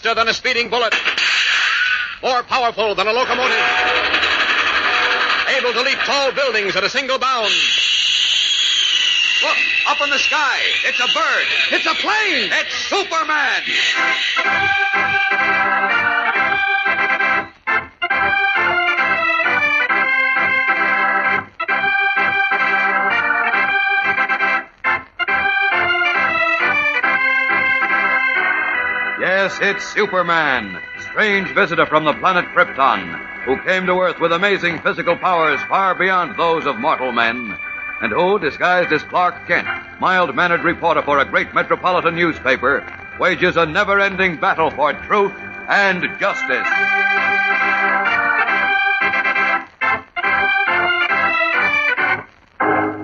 Faster than a speeding bullet. More powerful than a locomotive. Able to leap tall buildings at a single bound. Look, up in the sky. It's a bird. It's a plane. It's Superman. Yes, it's Superman, strange visitor from the planet Krypton, who came to Earth with amazing physical powers far beyond those of mortal men, and who, disguised as Clark Kent, mild-mannered reporter for a great metropolitan newspaper, wages a never-ending battle for truth and justice.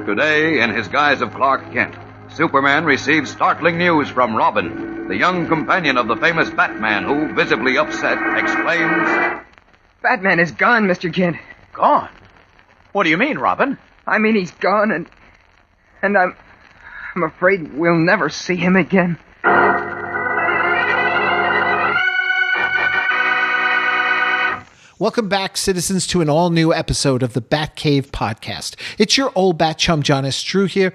Today, in his guise of Clark Kent, Superman receives startling news from Robin, the young companion of the famous Batman, who, visibly upset, exclaims, Batman is gone, Mr. Kent. Gone? What do you mean, Robin? I mean, he's gone, and I'm afraid we'll never see him again. Welcome back, citizens, to an all-new episode of the Batcave podcast. It's your old bat chum, John S. Drew here,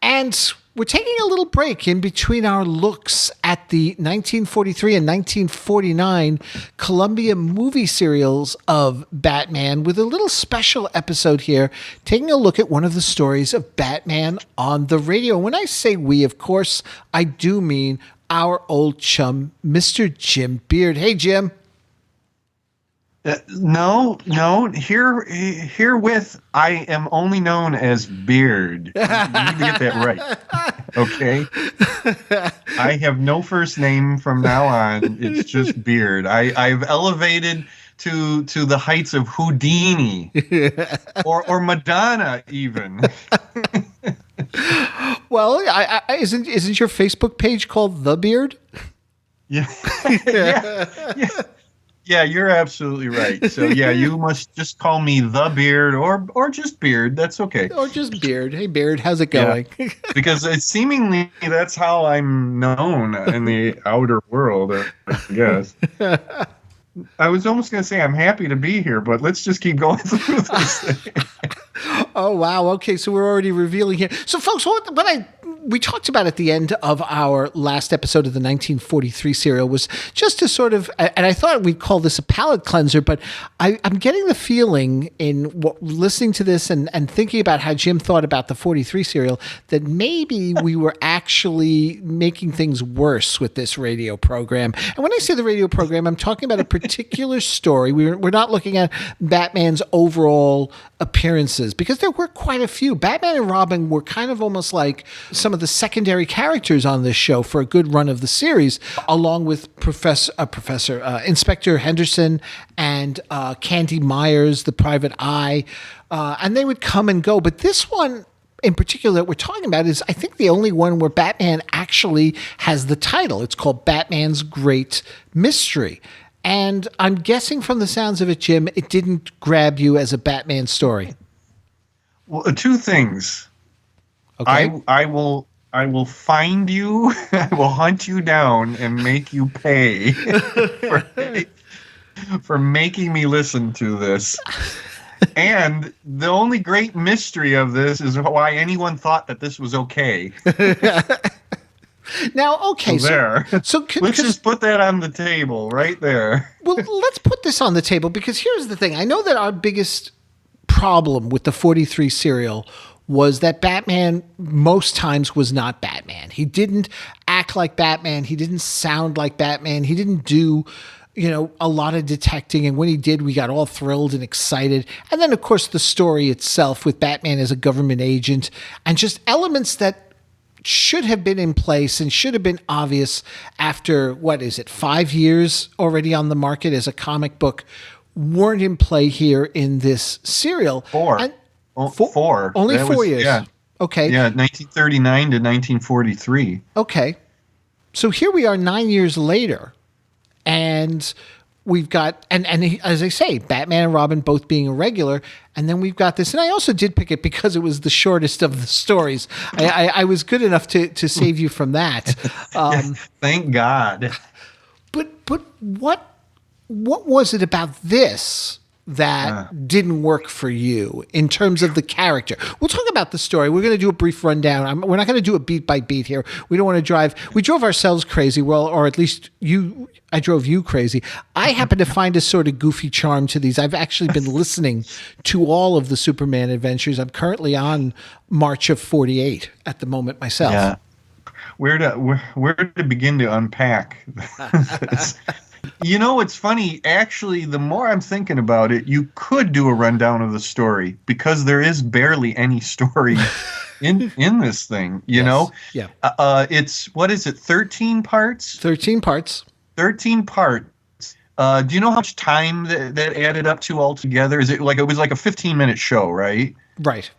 and we're taking a little break in between our looks at the 1943 and 1949 Columbia movie serials of Batman with a little special episode here, taking a look at one of the stories of Batman on the radio. When I say we, of course, I do mean our old chum, Mr. Jim Beard. Hey, Jim. No. Herewith, I am only known as Beard. You need to get that right. Okay? I have no first name from now on. It's just Beard. I've elevated to the heights of Houdini or Madonna, even. Well, isn't your Facebook page called The Beard? Yeah. Yeah, you're absolutely right. So, yeah, you must just call me The Beard or just Beard. That's okay. Or just Beard. Hey, Beard, how's it going? Yeah, because seemingly that's how I'm known in the outer world, I guess. I was almost going to say I'm happy to be here, but let's just keep going through this thing. Oh, wow. Okay, so we're already revealing here. So, folks, we talked about at the end of our last episode of the 1943 serial was just to sort of, and I thought we'd call this a palate cleanser, but I'm getting the feeling in listening to this and thinking about how Jim thought about the 43 serial that maybe we were actually making things worse with this radio program. And when I say the radio program, I'm talking about a particular story. We're not looking at Batman's overall appearances, because there were quite a few. Batman and Robin were kind of almost like some of the secondary characters on this show for a good run of the series, along with Inspector Henderson and Candy Myers, the Private Eye, and they would come and go. But this one in particular that we're talking about is, I think, the only one where Batman actually has the title. It's called Batman's Great Mystery. And I'm guessing from the sounds of it, Jim, it didn't grab you as a Batman story. Well, two things. Okay. I will find you. I will hunt you down and make you pay for making me listen to this. And the only great mystery of this is why anyone thought that this was okay. Now, okay, so let's just put that on the table right there. Well, let's put this on the table, because here's the thing. I know that our biggest problem with the 43 serial was that Batman most times was not Batman. He didn't act like Batman. He didn't sound like Batman. He didn't do, a lot of detecting. And when he did, we got all thrilled and excited. And then, of course, the story itself with Batman as a government agent and just elements that should have been in place and should have been obvious after, 5 years already on the market as a comic book, weren't in play here in this serial. Four. Only that 4 years. Yeah. Okay. Yeah, 1939 to 1943. Okay. So here we are 9 years later, and we've got, and as I say, Batman and Robin both being a regular, and then we've got this, and I also did pick it because it was the shortest of the stories. I was good enough to save you from that. Thank God. But what was it about this that didn't work for you in terms of the character? We'll talk about the story. We're going to do a brief rundown. We're not going to do it beat by beat here. We don't want to drive. We drove ourselves crazy. Well, or at least I drove you crazy. I happen to find a sort of goofy charm to these. I've actually been listening to all of the Superman adventures. I'm currently on March of 48 at the moment myself. Yeah. Where to begin to unpack this? You know, it's funny. Actually, the more I'm thinking about it, you could do a rundown of the story because there is barely any story in this thing. You know, yeah. It's what is it? 13 parts. 13 parts. 13 parts. Do you know how much time that added up to altogether? Is it was like a 15-minute show, right? Right.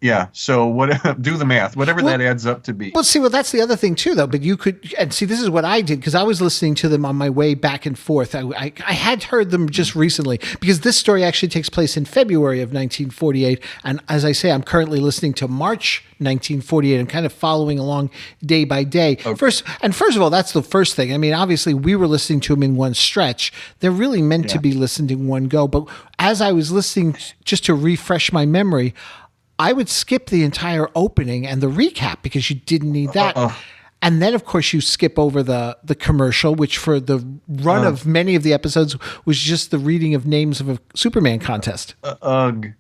Yeah, so do the math, whatever that adds up to be. Well, see, that's the other thing too, though. But you could, and see, this is what I did because I was listening to them on my way back and forth. I had heard them just recently because this story actually takes place in February of 1948, and as I say, I'm currently listening to March 1948. I'm kind of following along day by day. Okay. First of all, that's the first thing. I mean, obviously, we were listening to them in one stretch. They're really meant to be listened in one go. But as I was listening, just to refresh my memory, I would skip the entire opening and the recap because you didn't need that. And then, of course, you skip over the commercial, which for the run of many of the episodes was just the reading of names of a Superman contest. And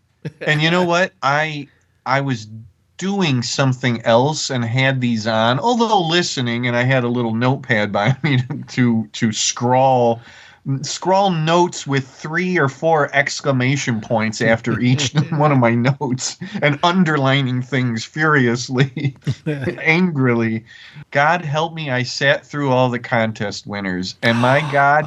you know what? I was doing something else and had these on, although listening, and I had a little notepad by me to scrawl notes with 3 or 4 exclamation points after each one of my notes and underlining things furiously, angrily. God help me, I sat through all the contest winners. And my God,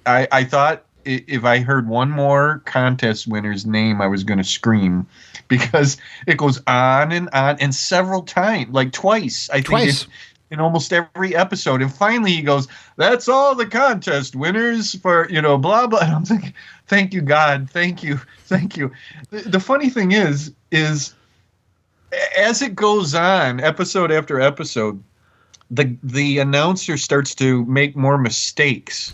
I thought if I heard one more contest winner's name, I was going to scream because it goes on and several times, like twice. I think in almost every episode. And finally he goes, that's all the contest winners for, blah, blah. And I'm thinking, thank you, God. Thank you. Thank you. The funny thing is as it goes on, episode after episode, the announcer starts to make more mistakes.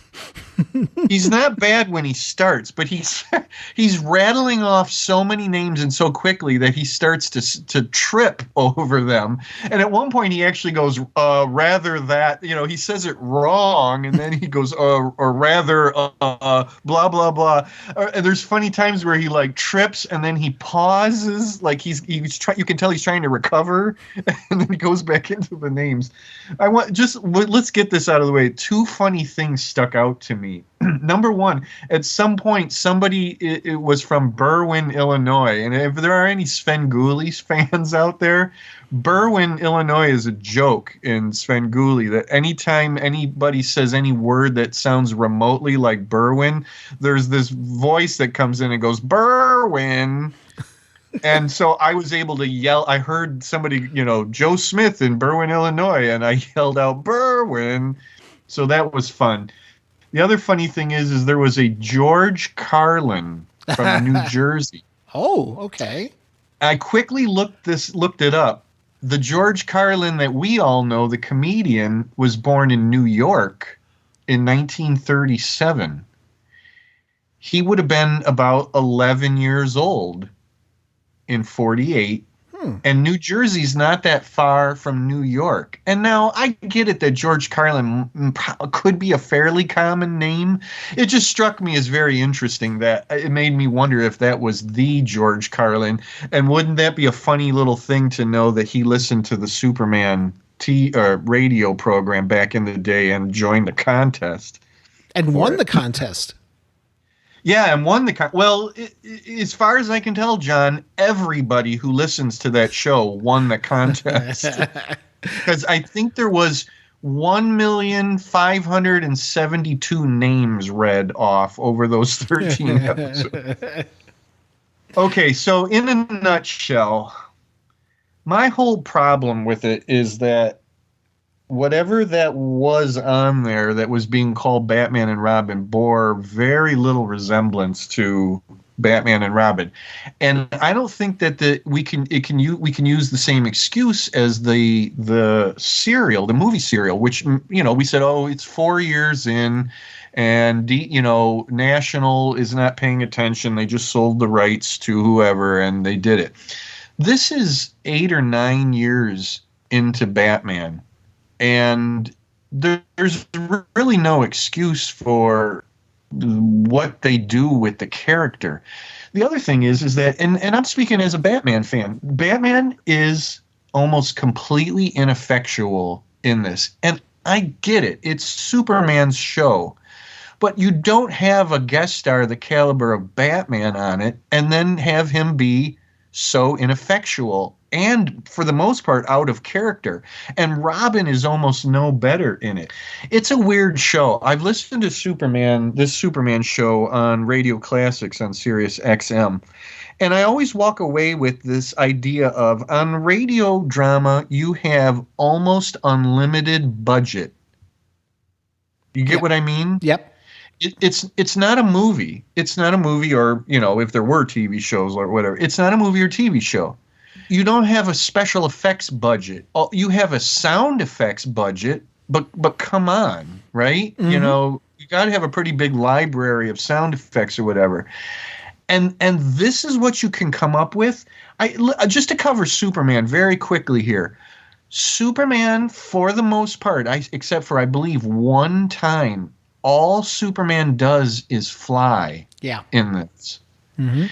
He's not bad when he starts, but he's rattling off so many names and so quickly that he starts to trip over them. And at one point he actually goes, rather that, he says it wrong, and then he goes, or rather, blah, blah, blah. And there's funny times where he like trips and then he pauses, like you can tell he's trying to recover, and then he goes back into the names. Let's get this out of the way. 2 funny things stuck out to me. Number one, at some point, it was from Berwyn, Illinois. And if there are any Svengoolie fans out there, Berwyn, Illinois is a joke in Svengoolie that anytime anybody says any word that sounds remotely like Berwyn, there's this voice that comes in and goes, Berwyn. And so I was able to yell. I heard somebody, Joe Smith in Berwyn, Illinois, and I yelled out, Berwyn. So that was fun. The other funny thing is there was a George Carlin from New Jersey. Oh, okay. I quickly looked it up. The George Carlin that we all know, the comedian, was born in New York in 1937. He would have been about 11 years old in 48. And New Jersey's not that far from New York. And now I get it that George Carlin could be a fairly common name. It just struck me as very interesting that it made me wonder if that was the George Carlin. And wouldn't that be a funny little thing to know that he listened to the Superman radio program back in the day and joined the contest. And won the contest. Yeah, and won the well, as far as I can tell, John, everybody who listens to that show won the contest. Because I think there was 1,572,000 names read off over those 13 episodes. Okay, so in a nutshell, my whole problem with it is that whatever that was on there that was being called Batman and Robin bore very little resemblance to Batman and Robin, and I don't think that we can use the same excuse as the serial, the movie serial, which we said, oh, it's 4 years in, and National is not paying attention. They just sold the rights to whoever, and they did it. This is 8 or 9 years into Batman, and there's really no excuse for what they do with the character. The other thing is that, and I'm speaking as a Batman fan, Batman is almost completely ineffectual in this. And I get it. It's Superman's show. But you don't have a guest star the caliber of Batman on it and then have him be so ineffectual and, for the most part, out of character. And Robin is almost no better in it. It's a weird show. I've listened to this Superman show on Radio Classics on Sirius XM. And I always walk away with this idea of, on radio drama, you have almost unlimited budget. You get what I mean? Yep. It's not a movie. It's not a movie, or, if there were TV shows or whatever, it's not a movie or TV show. You don't have a special effects budget. You have a sound effects budget, but come on, right? Mm-hmm. You got to have a pretty big library of sound effects or whatever. And this is what you can come up with. Just to cover Superman very quickly here. Superman, for the most part, except for, I believe, one time, all Superman does is fly. Yeah. In this. Mm-hmm.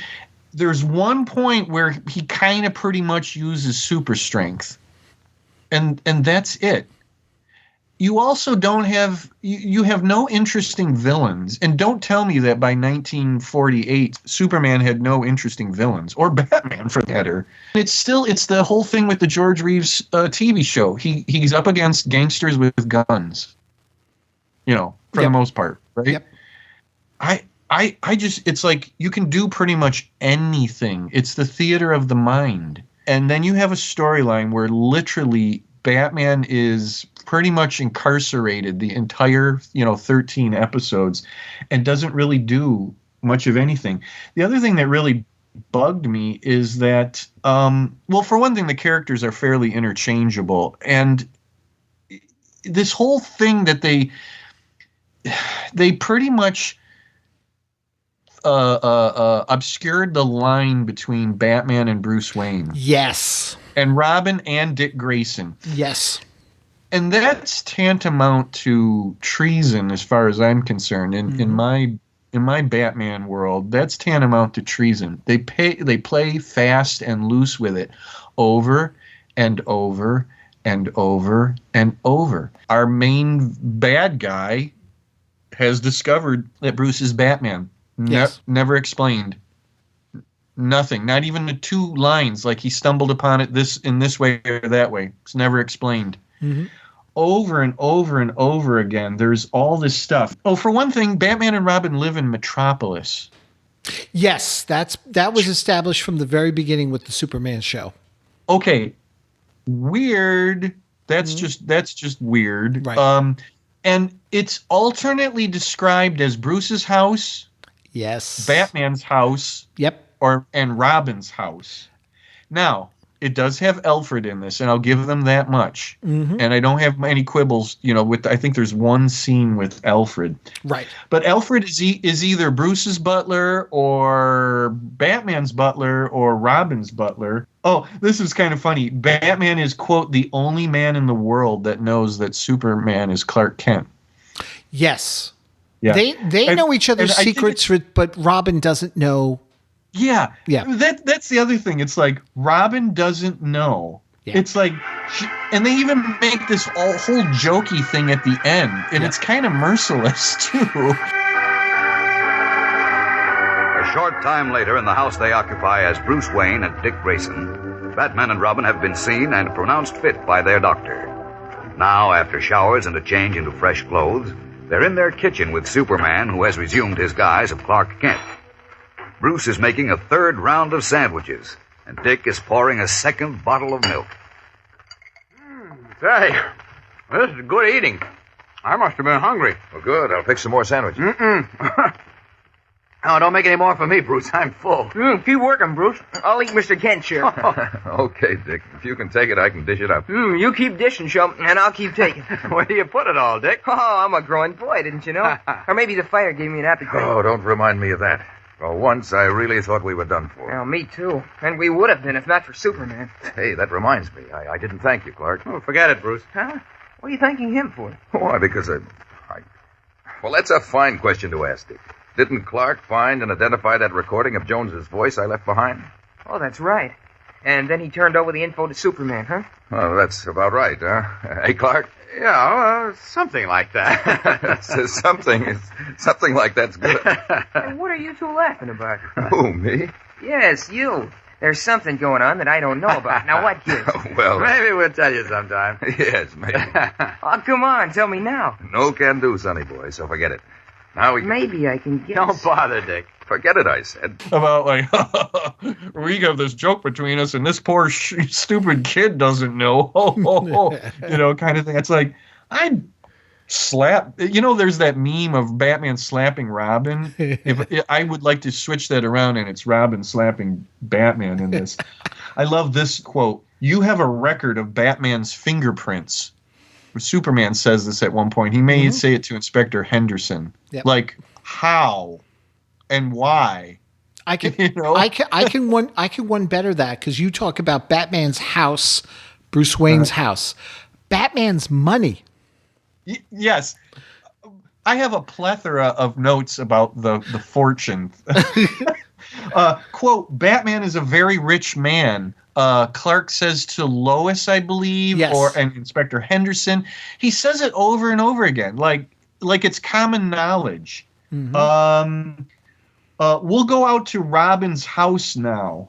There's one point where he kind of pretty much uses super strength. And that's it. You also don't have you have no interesting villains. And don't tell me that by 1948 Superman had no interesting villains, or Batman for that matter. It's the whole thing with the George Reeves TV show. He's up against gangsters with guns. For the most part, right? Yep. I just, it's like you can do pretty much anything. It's the theater of the mind. And then you have a storyline where literally Batman is pretty much incarcerated the entire, 13 episodes and doesn't really do much of anything. The other thing that really bugged me is that, for one thing, the characters are fairly interchangeable. And this whole thing that they pretty much obscured the line between Batman and Bruce Wayne. Yes. And Robin and Dick Grayson. Yes. And that's tantamount to treason as far as I'm concerned. In my Batman world, that's tantamount to treason. They play fast and loose with it over and over and over and over. Our main bad guy has discovered that Bruce is Batman. Yes. Never explained. Nothing. Not even the 2 lines, like he stumbled upon it in this way or that way. It's never explained. Mm-hmm. Over and over and over again, there's all this stuff. Oh, for one thing, Batman and Robin live in Metropolis. Yes, that was established from the very beginning with the Superman show. Okay. Weird. That's just weird. Right. And it's alternately described as Bruce's house, yes, Batman's house, yep, and Robin's house. Now, it does have Alfred in this, and I'll give them that much. Mm-hmm. And I don't have any quibbles, I think there's one scene with Alfred. Right. But Alfred is either Bruce's butler or Batman's butler or Robin's butler. Oh, this is kind of funny. Batman is, quote, the only man in the world that knows that Superman is Clark Kent. Yes. Yeah. They know each other's secrets, but Robin doesn't know. Yeah. Yeah. That's the other thing. It's like Robin doesn't know. Yeah. It's like, and they even make this whole jokey thing at the end, and it's kind of merciless too. A short time later, in the house they occupy as Bruce Wayne and Dick Grayson, Batman and Robin have been seen and pronounced fit by their doctor. Now, after showers and a change into fresh clothes, they're in their kitchen with Superman, who has resumed his guise of Clark Kent. Bruce is making a 3rd round of sandwiches, and Dick is pouring a 2nd bottle of milk. Say, This is good eating. I must have been hungry. Well, good. I'll pick some more sandwiches. Mm-mm. Oh, don't make any more for me, Bruce. I'm full. Keep working, Bruce. I'll eat Mr. Kent's share. Okay, Dick. If you can take it, I can dish it up. You keep dishing, Chum, and I'll keep taking. Where do you put it all, Dick? Oh, I'm a growing boy, didn't you know? Or maybe the fire gave me an appetite. Oh, don't remind me of that. For once, I really thought we were done for. Well, me too. And we would have been if not for Superman. Hey, that reminds me. I didn't thank you, Clark. Oh, forget it, Bruce. Huh? What are you thanking him for? Why? Because Well, that's a fine question to ask, Dick. Didn't Clark find and identify that recording of Jones's voice I left behind? Oh, that's right. And then he turned over the info to Superman, huh? Well, that's about right, huh? Hey, Clark? Yeah, something like that. Something like that's good. And what are you two laughing about? Who, me? Yes, you. There's something going on that I don't know about. Now, what gives? Well... Maybe we'll tell you sometime. Yes, maybe. Oh, come on, tell me now. No can do, sonny boy, so forget it. Now we... Maybe I can guess. Don't bother, Dick. Forget it, I said. About, like, we have this joke between us, and this poor stupid kid doesn't know. You know, kind of thing. It's like, I'd slap... You know, there's that meme of Batman slapping Robin. I would like to switch that around, and it's Robin slapping Batman in this. I love this quote. You have a record of Batman's fingerprints. Superman says this at one point. He may say it to Inspector Henderson. Yep. Like, how and why? I can, You know? I can one better that because you talk about Batman's house, Bruce Wayne's house, Batman's money. Yes, I have a plethora of notes about the fortune. Quote: Batman is a very rich man. Clark says to Lois, I believe, yes. and Inspector Henderson. He says it over and over again, like it's common knowledge. Mm-hmm. We'll go out to Robin's house now.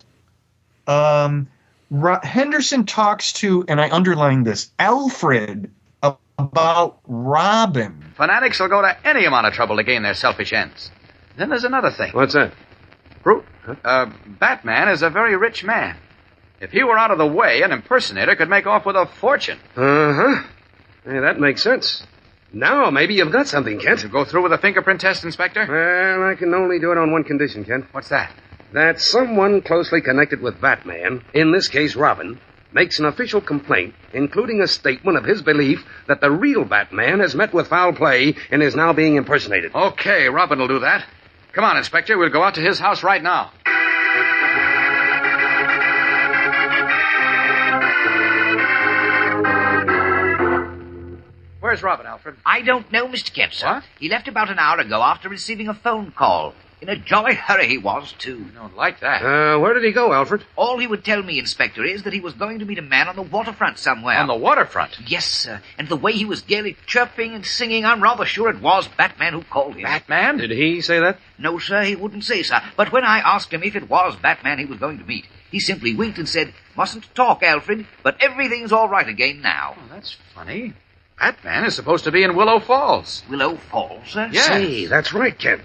Henderson talks to, and I underlined this, Alfred about Robin. Fanatics will go to any amount of trouble to gain their selfish ends. Then there's another thing. What's that? Batman is a very rich man. If he were out of the way, an impersonator could make off with a fortune. Uh-huh. Hey, that makes sense. Now maybe you've got something, Kent. You go through with a fingerprint test, Inspector? Well, I can only do it on one condition, Kent. What's that? That someone closely connected with Batman, in this case Robin, makes an official complaint, including a statement of his belief that the real Batman has met with foul play and is now being impersonated. Okay, Robin will do that. Come on, Inspector. We'll go out to his house right now. Where's Robin, Alfred? I don't know, Mr. Kent, sir. What? He left about an hour ago after receiving a phone call. In a jolly hurry he was, too. I don't like that. Where did he go, Alfred? All he would tell me, Inspector, is that he was going to meet a man on the waterfront somewhere. On the waterfront? Yes, sir. And the way he was gaily chirping and singing, I'm rather sure it was Batman who called him. Batman? Did he say that? No, sir, he wouldn't say, sir. But when I asked him if it was Batman he was going to meet, he simply winked and said, "Mustn't talk, Alfred, but everything's all right again now." Oh, that's funny. Batman is supposed to be in Willow Falls. Willow Falls, sir? Yes. Say, that's right, Kent.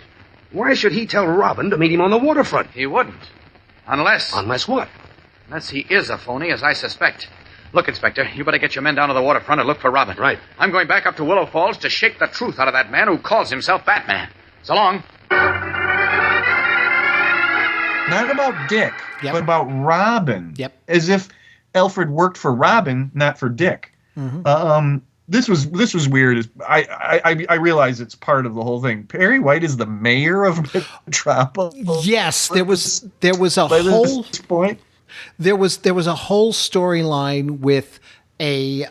Why should he tell Robin to meet him on the waterfront? He wouldn't. Unless what? he is a phony, as I suspect. Look, Inspector, you better get your men down to the waterfront and look for Robin. Right. I'm going back up to Willow Falls to shake the truth out of that man who calls himself Batman. So long. Not about Dick, Yep. but about Robin. Yep. As if Alfred worked for Robin, not for Dick. Mm-hmm. This was weird. I realize it's part of the whole thing. Perry White is the mayor of Metropolis. Yes, there was a By whole this point. there was a whole storyline with a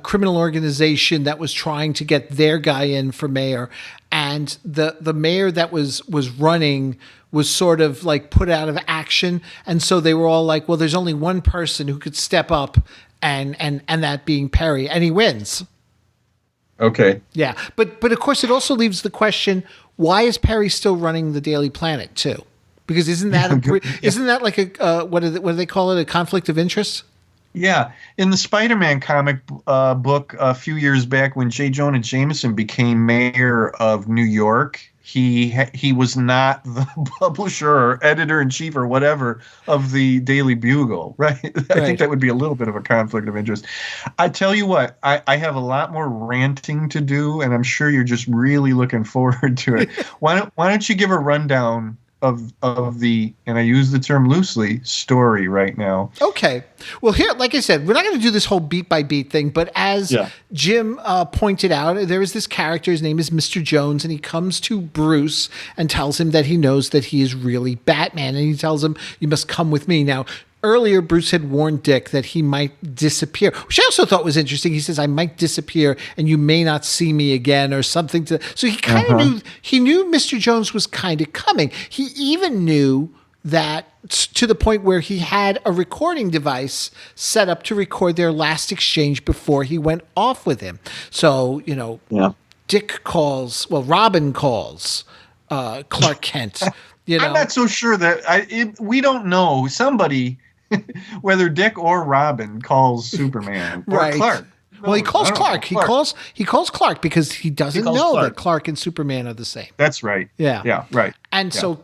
criminal organization that was trying to get their guy in for mayor, and the mayor that was running was sort of like put out of action, and so they were all like, well, there's only one person who could step up, and that being Perry, and he wins. Okay. Yeah, but of course it also leaves the question: why is Perry still running the Daily Planet too? Because isn't that like a what do they call it, a conflict of interest? Yeah, in the Spider-Man comic book a few years back, when J. Jonah Jameson became mayor of New York, he was not the publisher or editor-in-chief or whatever of the Daily Bugle, right? I think that would be a little bit of a conflict of interest. I tell you what, I have a lot more ranting to do, and I'm sure you're just really looking forward to it. Why don't you give a rundown of the, and I use the term loosely, story right now. Okay. Well, here, like I said, we're not going to do this whole beat by beat thing, but as Jim pointed out, there is this character, his name is Mr. Jones, and he comes to Bruce and tells him that he knows that he is really Batman, and he tells him, you must come with me. Now, earlier, Bruce had warned Dick that he might disappear, which I also thought was interesting. He says, I might disappear and you may not see me again or something. So he kind of knew Mr. Jones was kind of coming. He even knew that to the point where he had a recording device set up to record their last exchange before he went off with him. So, Dick calls, Robin calls Clark Kent. I'm not so sure that we don't know. Somebody, whether Dick or Robin, calls Superman or Clark. Well, he calls Clark. He calls Clark because he doesn't know that Clark and Superman are the same. That's right. Yeah, right. And so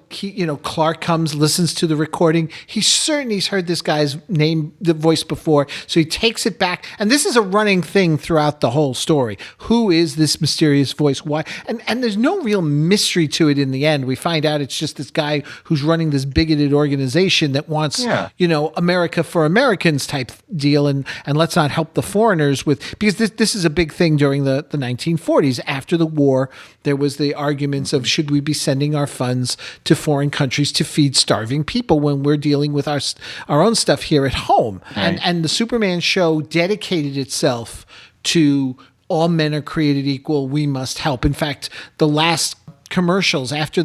Clark comes, listens to the recording. He's certain he's heard this guy's name, the voice before, so he takes it back. And this is a running thing throughout the whole story. Who is this mysterious voice? Why? And there's no real mystery to it in the end. We find out it's just this guy who's running this bigoted organization that wants, America for Americans type deal, and let's not help the foreigners because this is a big thing during the 1940s. After the war, there was the arguments of should we be sending our funds to foreign countries to feed starving people when we're dealing with our own stuff here at home. Right. And the Superman show dedicated itself to all men are created equal. We must help. In fact, the last commercials after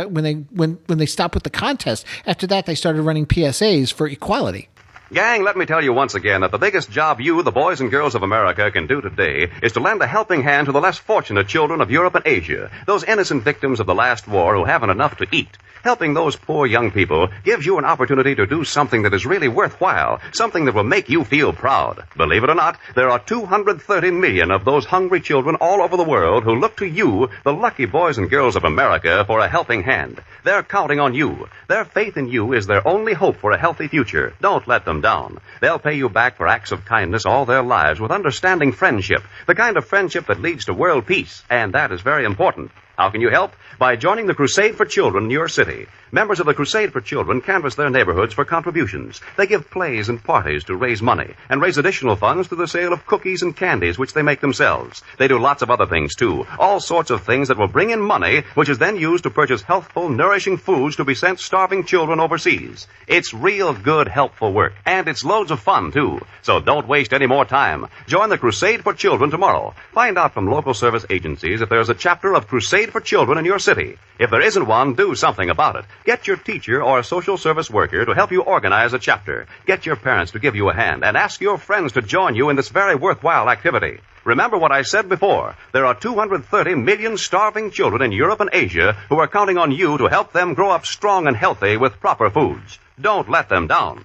when they stopped with the contest, after that they started running PSAs for equality. Gang, let me tell you once again that the biggest job you, the boys and girls of America, can do today is to lend a helping hand to the less fortunate children of Europe and Asia, those innocent victims of the last war who haven't enough to eat. Helping those poor young people gives you an opportunity to do something that is really worthwhile, something that will make you feel proud. Believe it or not, there are 230 million of those hungry children all over the world who look to you, the lucky boys and girls of America, for a helping hand. They're counting on you. Their faith in you is their only hope for a healthy future. Don't let them down. They'll pay you back for acts of kindness all their lives with understanding friendship, the kind of friendship that leads to world peace, and that is very important. How can you help? By joining the Crusade for Children in your city. Members of the Crusade for Children canvass their neighborhoods for contributions. They give plays and parties to raise money and raise additional funds through the sale of cookies and candies, which they make themselves. They do lots of other things, too. All sorts of things that will bring in money, which is then used to purchase healthful, nourishing foods to be sent starving children overseas. It's real good, helpful work. And it's loads of fun, too. So don't waste any more time. Join the Crusade for Children tomorrow. Find out from local service agencies if there's a chapter of Crusade for Children in your city. If there isn't one, do something about it. Get your teacher or social service worker to help you organize a chapter. Get your parents to give you a hand, and ask your friends to join you in this very worthwhile activity. Remember what I said before. There are 230 million starving children in Europe and Asia who are counting on you to help them grow up strong and healthy with proper foods. Don't let them down.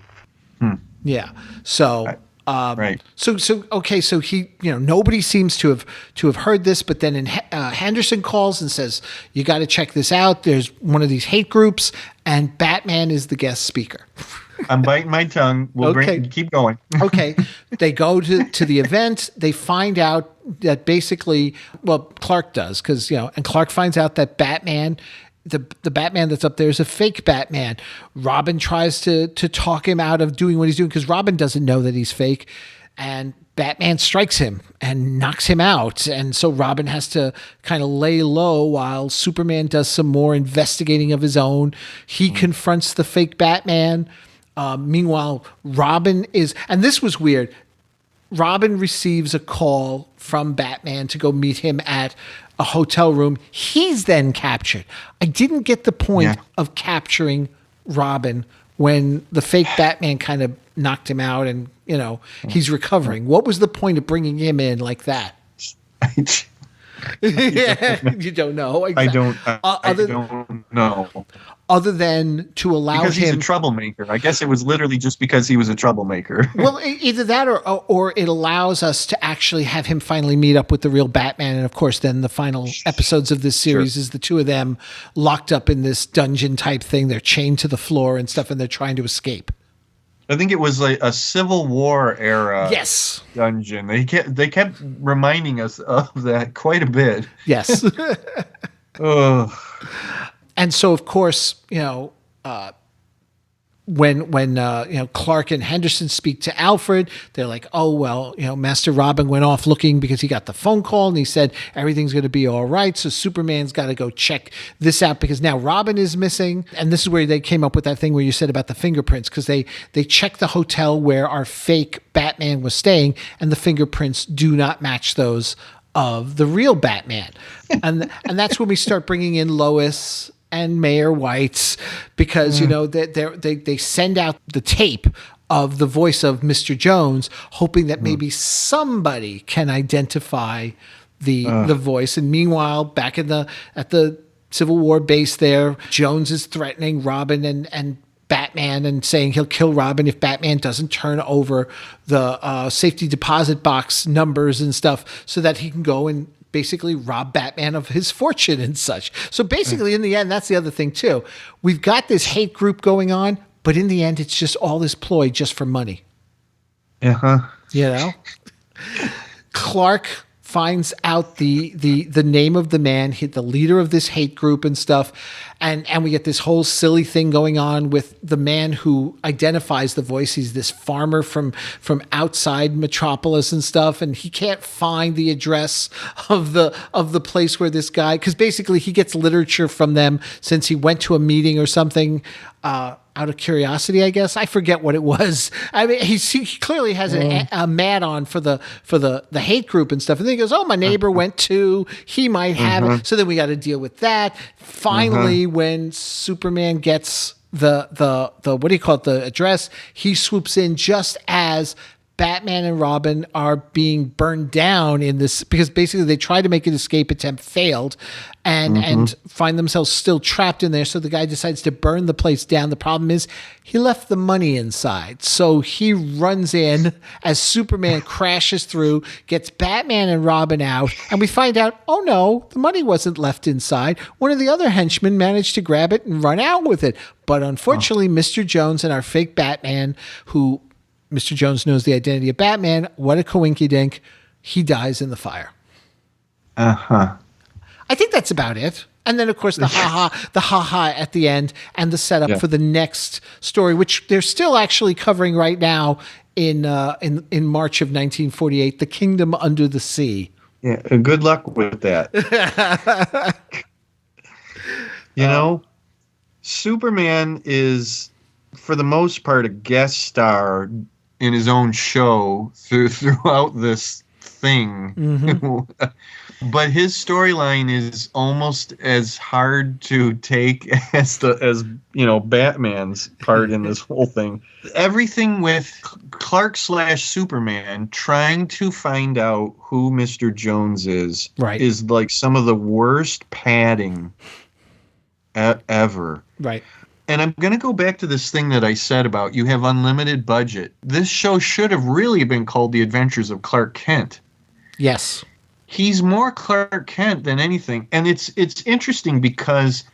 Yeah. So... right. So he, nobody seems to have heard this, but then Henderson calls and says, you got to check this out. There's one of these hate groups, and Batman is the guest speaker. I'm biting my tongue. Keep going. Okay. They go to the event. They find out that basically, Clark does, and Clark finds out that Batman, the Batman that's up there is a fake Batman. Robin tries to talk him out of doing what he's doing because Robin doesn't know that he's fake, and Batman strikes him and knocks him out. And so Robin has to kind of lay low while Superman does some more investigating of his own. He confronts the fake Batman. Meanwhile, Robin and this was weird. Robin receives a call from Batman to go meet him at a hotel room. He's then captured. I didn't get the point of capturing Robin when the fake Batman kind of knocked him out and, he's recovering. What was the point of bringing him in like that? You don't know. Exactly. I don't know. other than to allow because he's him. a troublemaker. I guess it was literally just because he was a troublemaker. Well, either that or it allows us to actually have him finally meet up with the real Batman. And of course, then the final episodes of this series is the two of them locked up in this dungeon type thing. They're chained to the floor and stuff, and they're trying to escape. I think it was like a Civil War era dungeon. They kept reminding us of that quite a bit. Yes. And so, of course, when Clark and Henderson speak to Alfred, they're like, oh, well, Master Robin went off looking because he got the phone call and he said everything's going to be all right. So Superman's got to go check this out because now Robin is missing. And this is where they came up with that thing where you said about the fingerprints, because they checked the hotel where our fake Batman was staying and the fingerprints do not match those of the real Batman. and that's when we start bringing in Lois and Mayor White's, because they send out the tape of the voice of Mr. Jones, hoping that maybe somebody can identify the voice. And meanwhile, back at the Civil War base there, Jones is threatening Robin and Batman and saying he'll kill Robin if Batman doesn't turn over the safety deposit box numbers and stuff so that he can go and basically rob Batman of his fortune and such. So basically, in the end, that's the other thing too. We've got this hate group going on, but in the end, it's just all this ploy just for money. Clark finds out the name of the man, the leader of this hate group and stuff, and we get this whole silly thing going on with the man who identifies the voice. He's this farmer from outside Metropolis and stuff, and he can't find the address of the place where this guy, because basically he gets literature from them since he went to a meeting or something. Out of curiosity, I guess. I forget what it was. I mean, he clearly has a mad on for the hate group and stuff. And then he goes, "Oh, my neighbor went to. He might have it." So then we got to deal with that. Finally, when Superman gets the what do you call it, the address, he swoops in just as Batman and Robin are being burned down in this, because basically they tried to make an escape attempt, failed, and find themselves still trapped in there. So the guy decides to burn the place down. The problem is he left the money inside. So he runs in as Superman crashes through, gets Batman and Robin out, and we find out, oh no, the money wasn't left inside. One of the other henchmen managed to grab it and run out with it. But unfortunately, Mr. Jones and our fake Batman, who Mr. Jones knows the identity of Batman. What a coinkydink. He dies in the fire. I think that's about it. And then, of course, the ha-ha at the end and the setup for the next story, which they're still actually covering right now in March of 1948, The Kingdom Under the Sea. Yeah, good luck with that. Superman is, for the most part, a guest star in his own show throughout this thing. But his storyline is almost as hard to take as Batman's part in this whole thing. Everything with Clark/Superman trying to find out who Mr. Jones is like some of the worst padding ever. Right. And I'm going to go back to this thing that I said about you have unlimited budget. This show should have really been called The Adventures of Clark Kent. Yes. He's more Clark Kent than anything. And it's interesting because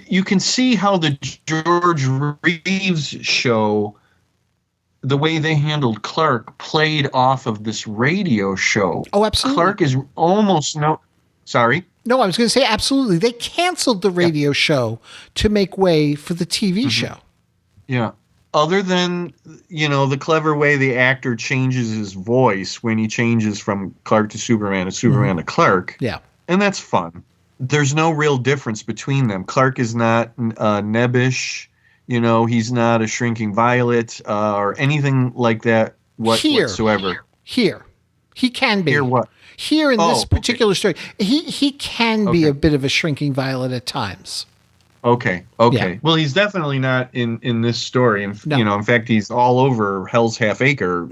you can see how the George Reeves show, the way they handled Clark, played off of this radio show. Oh, absolutely. Clark is almost Sorry? No, I was going to say absolutely. They canceled the radio show to make way for the TV show. Yeah. Other than, the clever way the actor changes his voice when he changes from Clark to Superman to Clark. Yeah. And that's fun. There's no real difference between them. Clark is not nebbish. He's not a shrinking violet or anything like that whatsoever. Here. He can be. Here what? Here in this particular story, he can be a bit of a shrinking violet at times. Okay. Yeah. Well, he's definitely not in this story. In fact, he's all over Hell's Half Acre.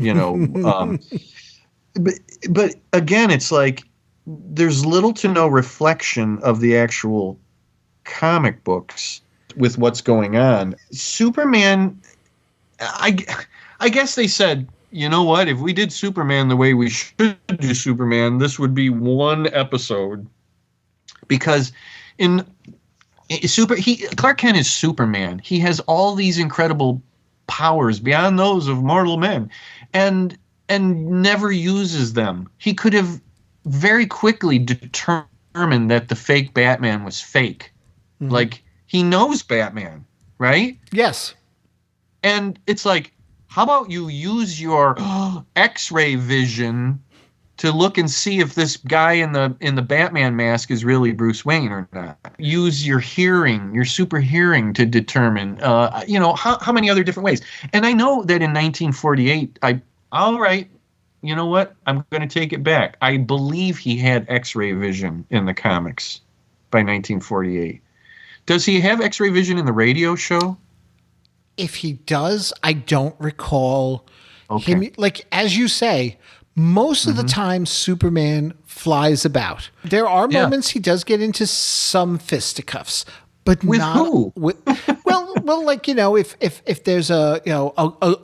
But again, it's like there's little to no reflection of the actual comic books. with what's going on. Superman, I guess they said, you know what? If we did Superman the way we should do Superman, this would be one episode. Because Clark Kent is Superman. He has all these incredible powers beyond those of mortal men, and never uses them. He could have very quickly determined that the fake Batman was fake. Mm-hmm. Like, he knows Batman, right? Yes. And it's like, how about you use your X-ray vision to look and see if this guy in the Batman mask is really Bruce Wayne or not? Use your hearing, your super hearing, to determine, how many other different ways. And I know that in 1948, all right, you know what? I'm going to take it back. I believe he had X-ray vision in the comics by 1948. Does he have X-ray vision in the radio show? If he does, I don't recall him. Like, as you say, most of the time Superman flies about. There are moments he does get into some fisticuffs, but with not who? Well, like, if there's a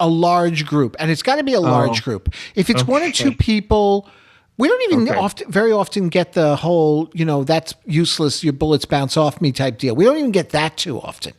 large group, and it's got to be a large group. If it's one or two people, we don't even very often get the whole, that's useless, your bullets bounce off me type deal. We don't even get that too often.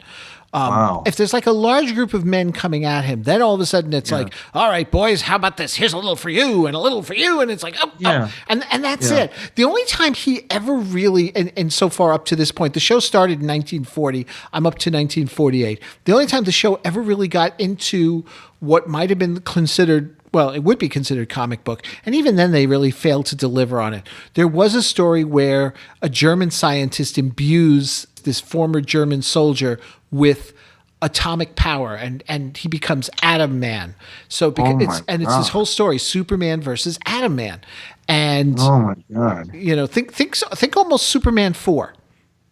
Wow. If there's like a large group of men coming at him, then all of a sudden it's like, all right, boys, how about this? Here's a little for you and a little for you. And it's like, and that's it. The only time he ever really, and so far up to this point, the show started in 1940. I'm up to 1948. The only time the show ever really got into what might have been considered, well, it would be considered comic book. And even then they really failed to deliver on it. There was a story where a German scientist imbues this former German soldier with atomic power, and he becomes Atom Man. So because it's this whole story, Superman versus Atom Man. And oh my God. Think almost Superman 4,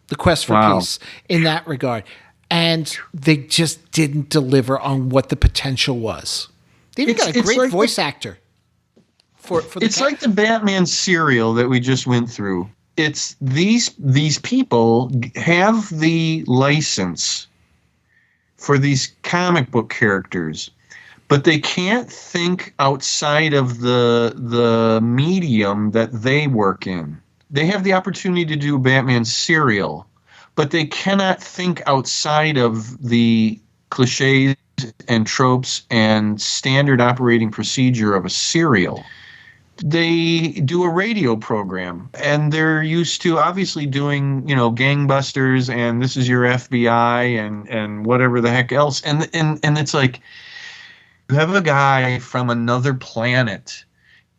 The Quest for Peace, in that regard. And they just didn't deliver on what the potential was. They even got a great voice actor for the It's like the Batman serial that we just went through. It's these people have the license for these comic book characters, but they can't think outside of the medium that they work in. They have the opportunity to do a Batman serial, but they cannot think outside of the cliches and tropes and standard operating procedure of a serial. They do a radio program, and they're used to obviously doing, gangbusters and this is your FBI and whatever the heck else. And it's like, you have a guy from another planet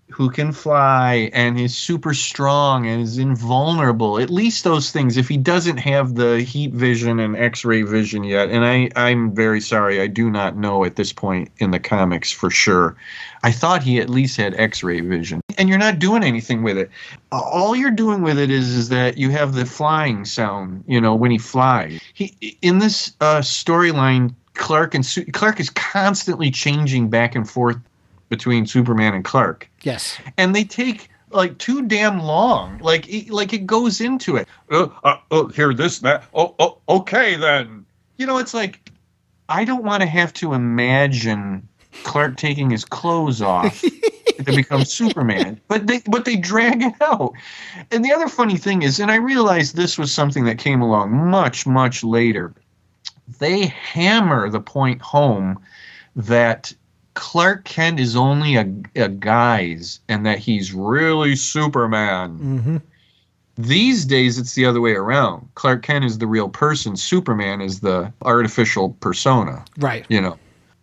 who can fly and is super strong and is invulnerable. At least those things, if he doesn't have the heat vision and X-ray vision yet, and I'm very sorry, I do not know at this point in the comics for sure. I thought he at least had X-ray vision. And you're not doing anything with it. All you're doing with it is that you have the flying sound, when he flies. In this storyline, Clark is constantly changing back and forth between Superman and Clark. Yes. And they take like too damn long. Like it goes into it. Here, this, that. Okay then. It's like, I don't want to have to imagine Clark taking his clothes off to become Superman. But they drag it out. And the other funny thing is, and I realized this was something that came along much, much later, they hammer the point home that Clark Kent is only a guise and that he's really Superman. Mm-hmm. These days, it's the other way around. Clark Kent is the real person. Superman is the artificial persona. Right.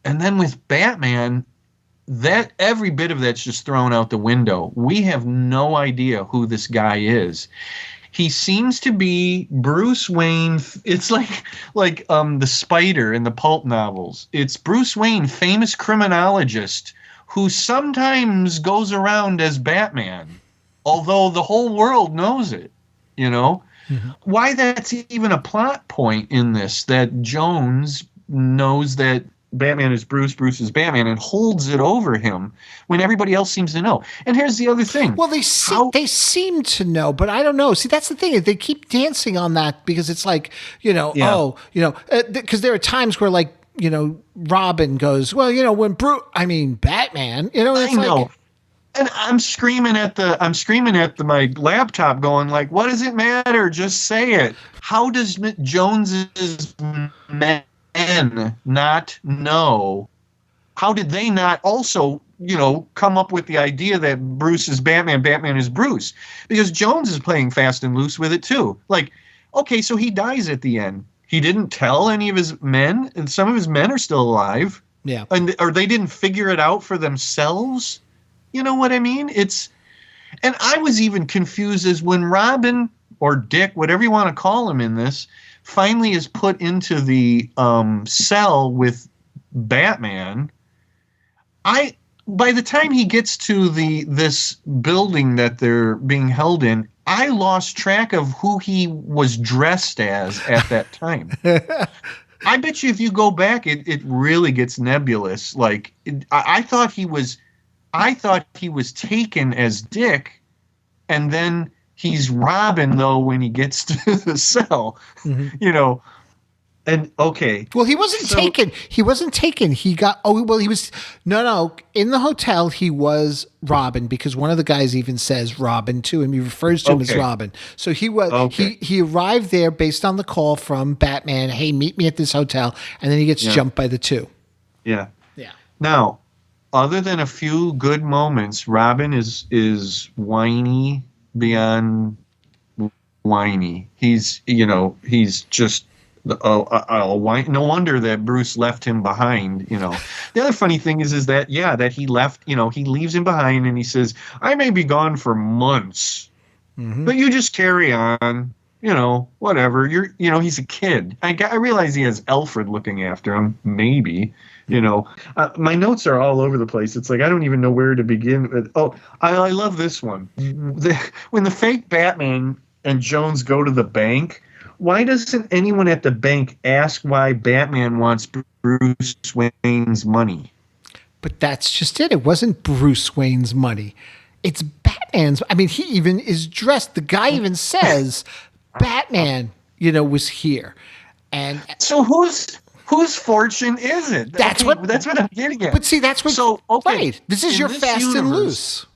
And then with Batman, that every bit of that's just thrown out the window. We have no idea who this guy is. He seems to be Bruce Wayne. It's like the Spider in the Pulp novels. It's Bruce Wayne, famous criminologist, who sometimes goes around as Batman, although the whole world knows it, Mm-hmm. Why that's even a plot point in this, that Jones knows that Batman is Bruce, Bruce is Batman, and holds it over him when everybody else seems to know. And here's the other thing. Well, they seem to know, but I don't know. See, that's the thing. They keep dancing on that because it's like, because there are times where, like, Robin goes, well, when Batman, it's I know. like, and I'm screaming at my laptop going like, what does it matter? Just say it. How does Jones's men not know? How did they not also, come up with the idea that Bruce is Batman, Batman is Bruce? Because Jones is playing fast and loose with it too. Like, okay, so he dies at the end. He didn't tell any of his men, and some of his men are still alive. Yeah. Or they didn't figure it out for themselves. You know what I mean? And I was even confused as when Robin or Dick, whatever you want to call him in this, finally is put into the cell with Batman. By the time he gets to this building that they're being held in, I lost track of who he was dressed as at that time. I bet you if you go back, it really gets nebulous. Like I thought he was taken as Dick, and then he's Robin though when he gets to the cell. Mm-hmm. And okay. Well, he wasn't taken. He wasn't taken. He got. Oh, well, he was. No. In the hotel, he was Robin because one of the guys even says Robin to him. He refers to him as Robin. So he was. Okay. He arrived there based on the call from Batman. Hey, meet me at this hotel, and then he gets jumped by the two. Yeah. Yeah. Now, other than a few good moments, Robin is whiny beyond whiny. He's just. No wonder that Bruce left him behind. The other funny thing is that he left. He leaves him behind, and he says, "I may be gone for months, but you just carry on. Whatever. He's a kid. I realize he has Alfred looking after him. Maybe. My notes are all over the place. It's like I don't even know where to begin. I love this one. When the fake Batman and Jones go to the bank. Why doesn't anyone at the bank ask why Batman wants Bruce Wayne's money? But that's just it. It wasn't Bruce Wayne's money. It's Batman's. I mean, he even is dressed. The guy even says Batman, was here. And so whose fortune is it? That's what I'm getting at. But see, that's what. So okay, right. This is your fast and loose.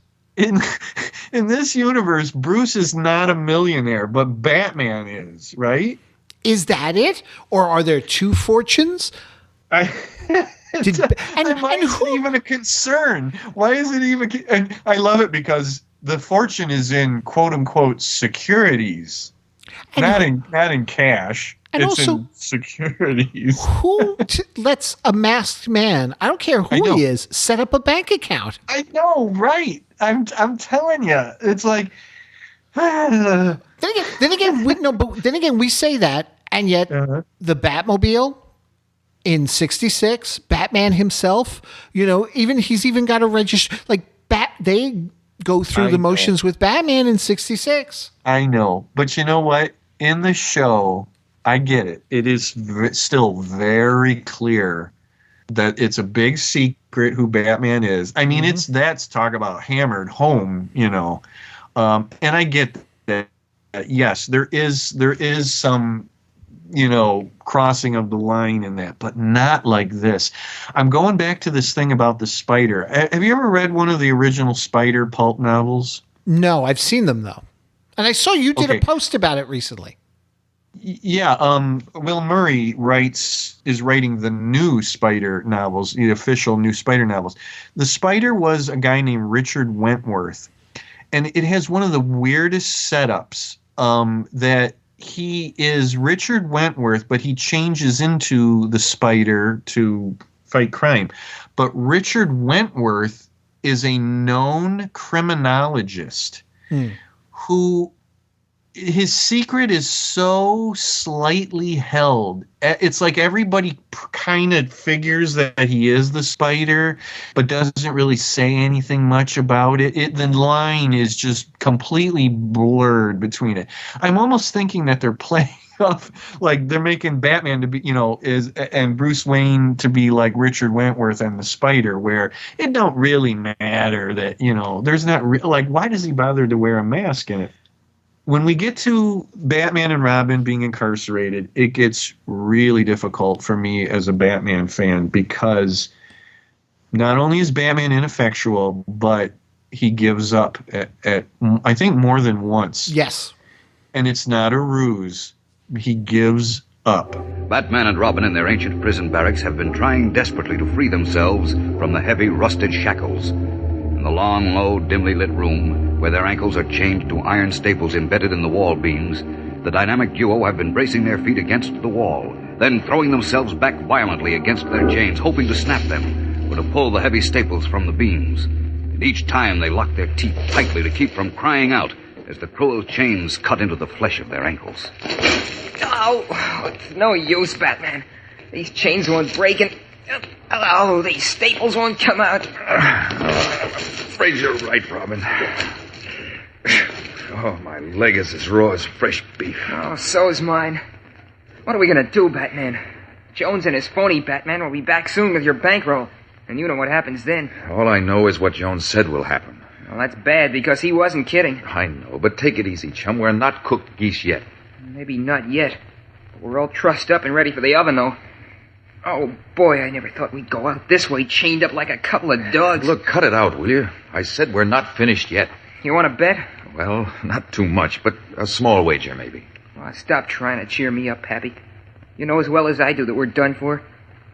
In this universe, Bruce is not a millionaire, but Batman is, right? Is that it? Or are there two fortunes? Isn't even a concern. Why is it even? And I love it because the fortune is in quote unquote securities, not in cash. And it's also, in securities. Who lets a masked man, I don't care who he is, set up a bank account? I know, right? I'm telling you, it's like. Then again, we say that, and yet the Batmobile in '66, Batman himself, he's even got a register. Like they go through the motions with Batman in '66. I know, but you know what? In the show. I get it. It is still very clear that it's a big secret who Batman is. I mean, that's talk about hammered home, and I get that. Yes, there is some, crossing of the line in that, but not like this. I'm going back to this thing about the Spider. Have you ever read one of the original Spider pulp novels? No, I've seen them though, and I saw you did a post about it recently. Yeah, Will Murray is writing the new Spider novels, the official new Spider novels. The Spider was a guy named Richard Wentworth, and it has one of the weirdest setups that he is Richard Wentworth, but he changes into the Spider to fight crime. But Richard Wentworth is a known criminologist who... His secret is so slightly held. It's like everybody kind of figures that he is the Spider, but doesn't really say anything much about it. The line is just completely blurred between it. I'm almost thinking that they're playing stuff. Like they're making Batman to be, and Bruce Wayne to be like Richard Wentworth and the Spider, where it don't really matter that, there's not like, why does he bother to wear a mask in it? When we get to Batman and Robin being incarcerated, it gets really difficult for me as a Batman fan, because not only is Batman ineffectual, but he gives up at I think more than once. Yes. And it's not a ruse. He gives up. Batman and Robin in their ancient prison barracks have been trying desperately to free themselves from the heavy, rusted shackles. In the long, low, dimly lit room, where their ankles are chained to iron staples embedded in the wall beams, the dynamic duo have been bracing their feet against the wall, then throwing themselves back violently against their chains, hoping to snap them, or to pull the heavy staples from the beams. And each time they lock their teeth tightly to keep from crying out as the cruel chains cut into the flesh of their ankles. Oh, it's no use, Batman. These chains won't break, and these staples won't come out. I'm afraid you're right, Robin. Oh, my leg is as raw as fresh beef. Oh, so is mine. What are we gonna do, Batman? Jones and his phony Batman will be back soon with your bankroll, and you know what happens then. All I know is what Jones said will happen. Well, that's bad, because he wasn't kidding. I know, but take it easy, chum. We're not cooked geese yet. Maybe not yet, but we're all trussed up and ready for the oven, though. Oh, boy, I never thought we'd go out this way, chained up like a couple of dogs. Look, cut it out, will you? I said we're not finished yet. You want to bet? Well, not too much, but a small wager, maybe. Well, stop trying to cheer me up, Pappy. You know as well as I do that we're done for.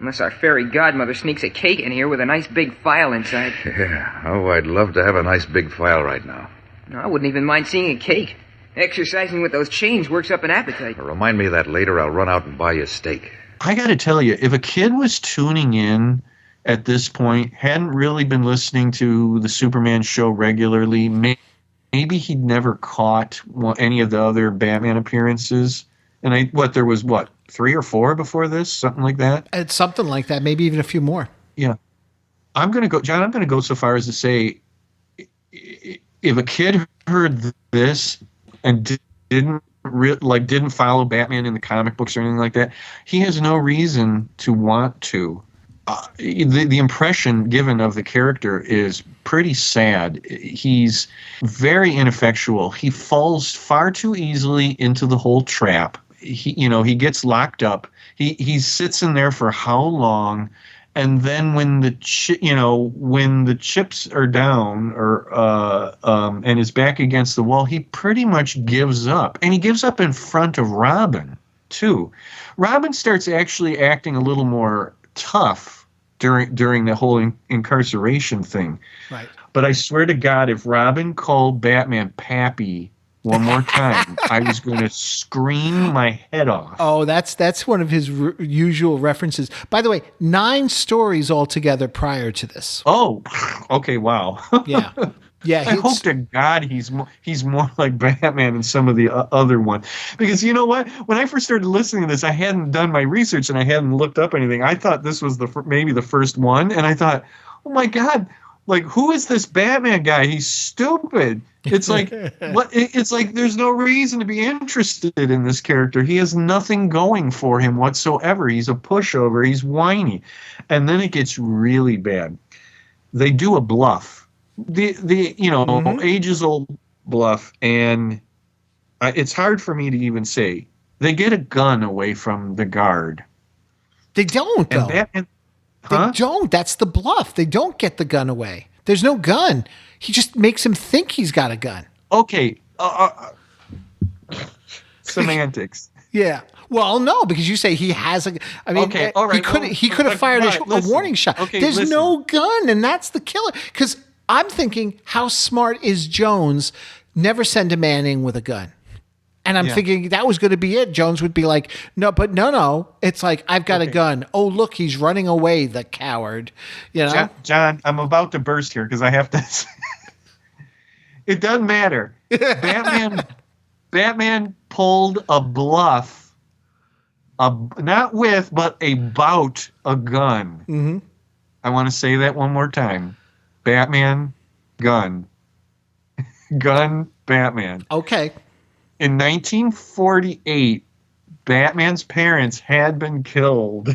Unless our fairy godmother sneaks a cake in here with a nice big file inside. Yeah, oh, I'd love to have a nice big file right now. No, I wouldn't even mind seeing a cake. Exercising with those chains works up an appetite. Remind me of that later. I'll run out and buy you a steak. I got to tell you, if a kid was tuning in at this point, hadn't really been listening to the Superman show regularly, maybe he'd never caught any of the other Batman appearances. And there was 3 or 4 before this, something like that. It's something like that, maybe even a few more. Yeah, I'm going to go so far as to say, if a kid heard this and didn't follow Batman in the comic books or anything like that, he has no reason to want to. The impression given of the character is pretty sad. He's very ineffectual. He falls far too easily into the whole trap. He gets locked up. He sits in there for how long? And then when the chips are down and is back against the wall, he pretty much gives up. And he gives up in front of Robin, too. Robin starts actually acting a little more tough during the whole incarceration thing. Right. But I swear to God, if Robin called Batman Pappy one more time, I was going to scream my head off. Oh, that's one of his usual references. By the way, 9 stories altogether prior to this. Oh, okay, wow. Yeah. Yeah, I hope to God he's more like Batman than some of the other one. Because you know what? When I first started listening to this, I hadn't done my research and I hadn't looked up anything. I thought this was maybe the first one, and I thought, oh my God, like, who is this Batman guy? He's stupid. It's like it's like there's no reason to be interested in this character. He has nothing going for him whatsoever. He's a pushover. He's whiny. And then it gets really bad. They do a bluff. The ages old bluff, and it's hard for me to even say. They get a gun away from the guard. They don't, though. Batman, They don't. That's the bluff. They don't get the gun away. There's no gun. He just makes him think he's got a gun. Okay. Semantics. Yeah. Well, no, because you say he has a. I mean, okay, all right, he could have fired a warning shot. Okay, There's no gun, and that's the killer. Because I'm thinking, how smart is Jones? Never send a man in with a gun. And I'm thinking that was going to be it. Jones would be like, no. It's like, I've got a gun. Oh, look, he's running away, the coward. You know? John, I'm about to burst here because I have to. It doesn't matter. Batman pulled a bluff, not with, but about a gun. Mm-hmm. I want to say that one more time. Batman, gun. Gun, Batman. Okay. In 1948, Batman's parents had been killed.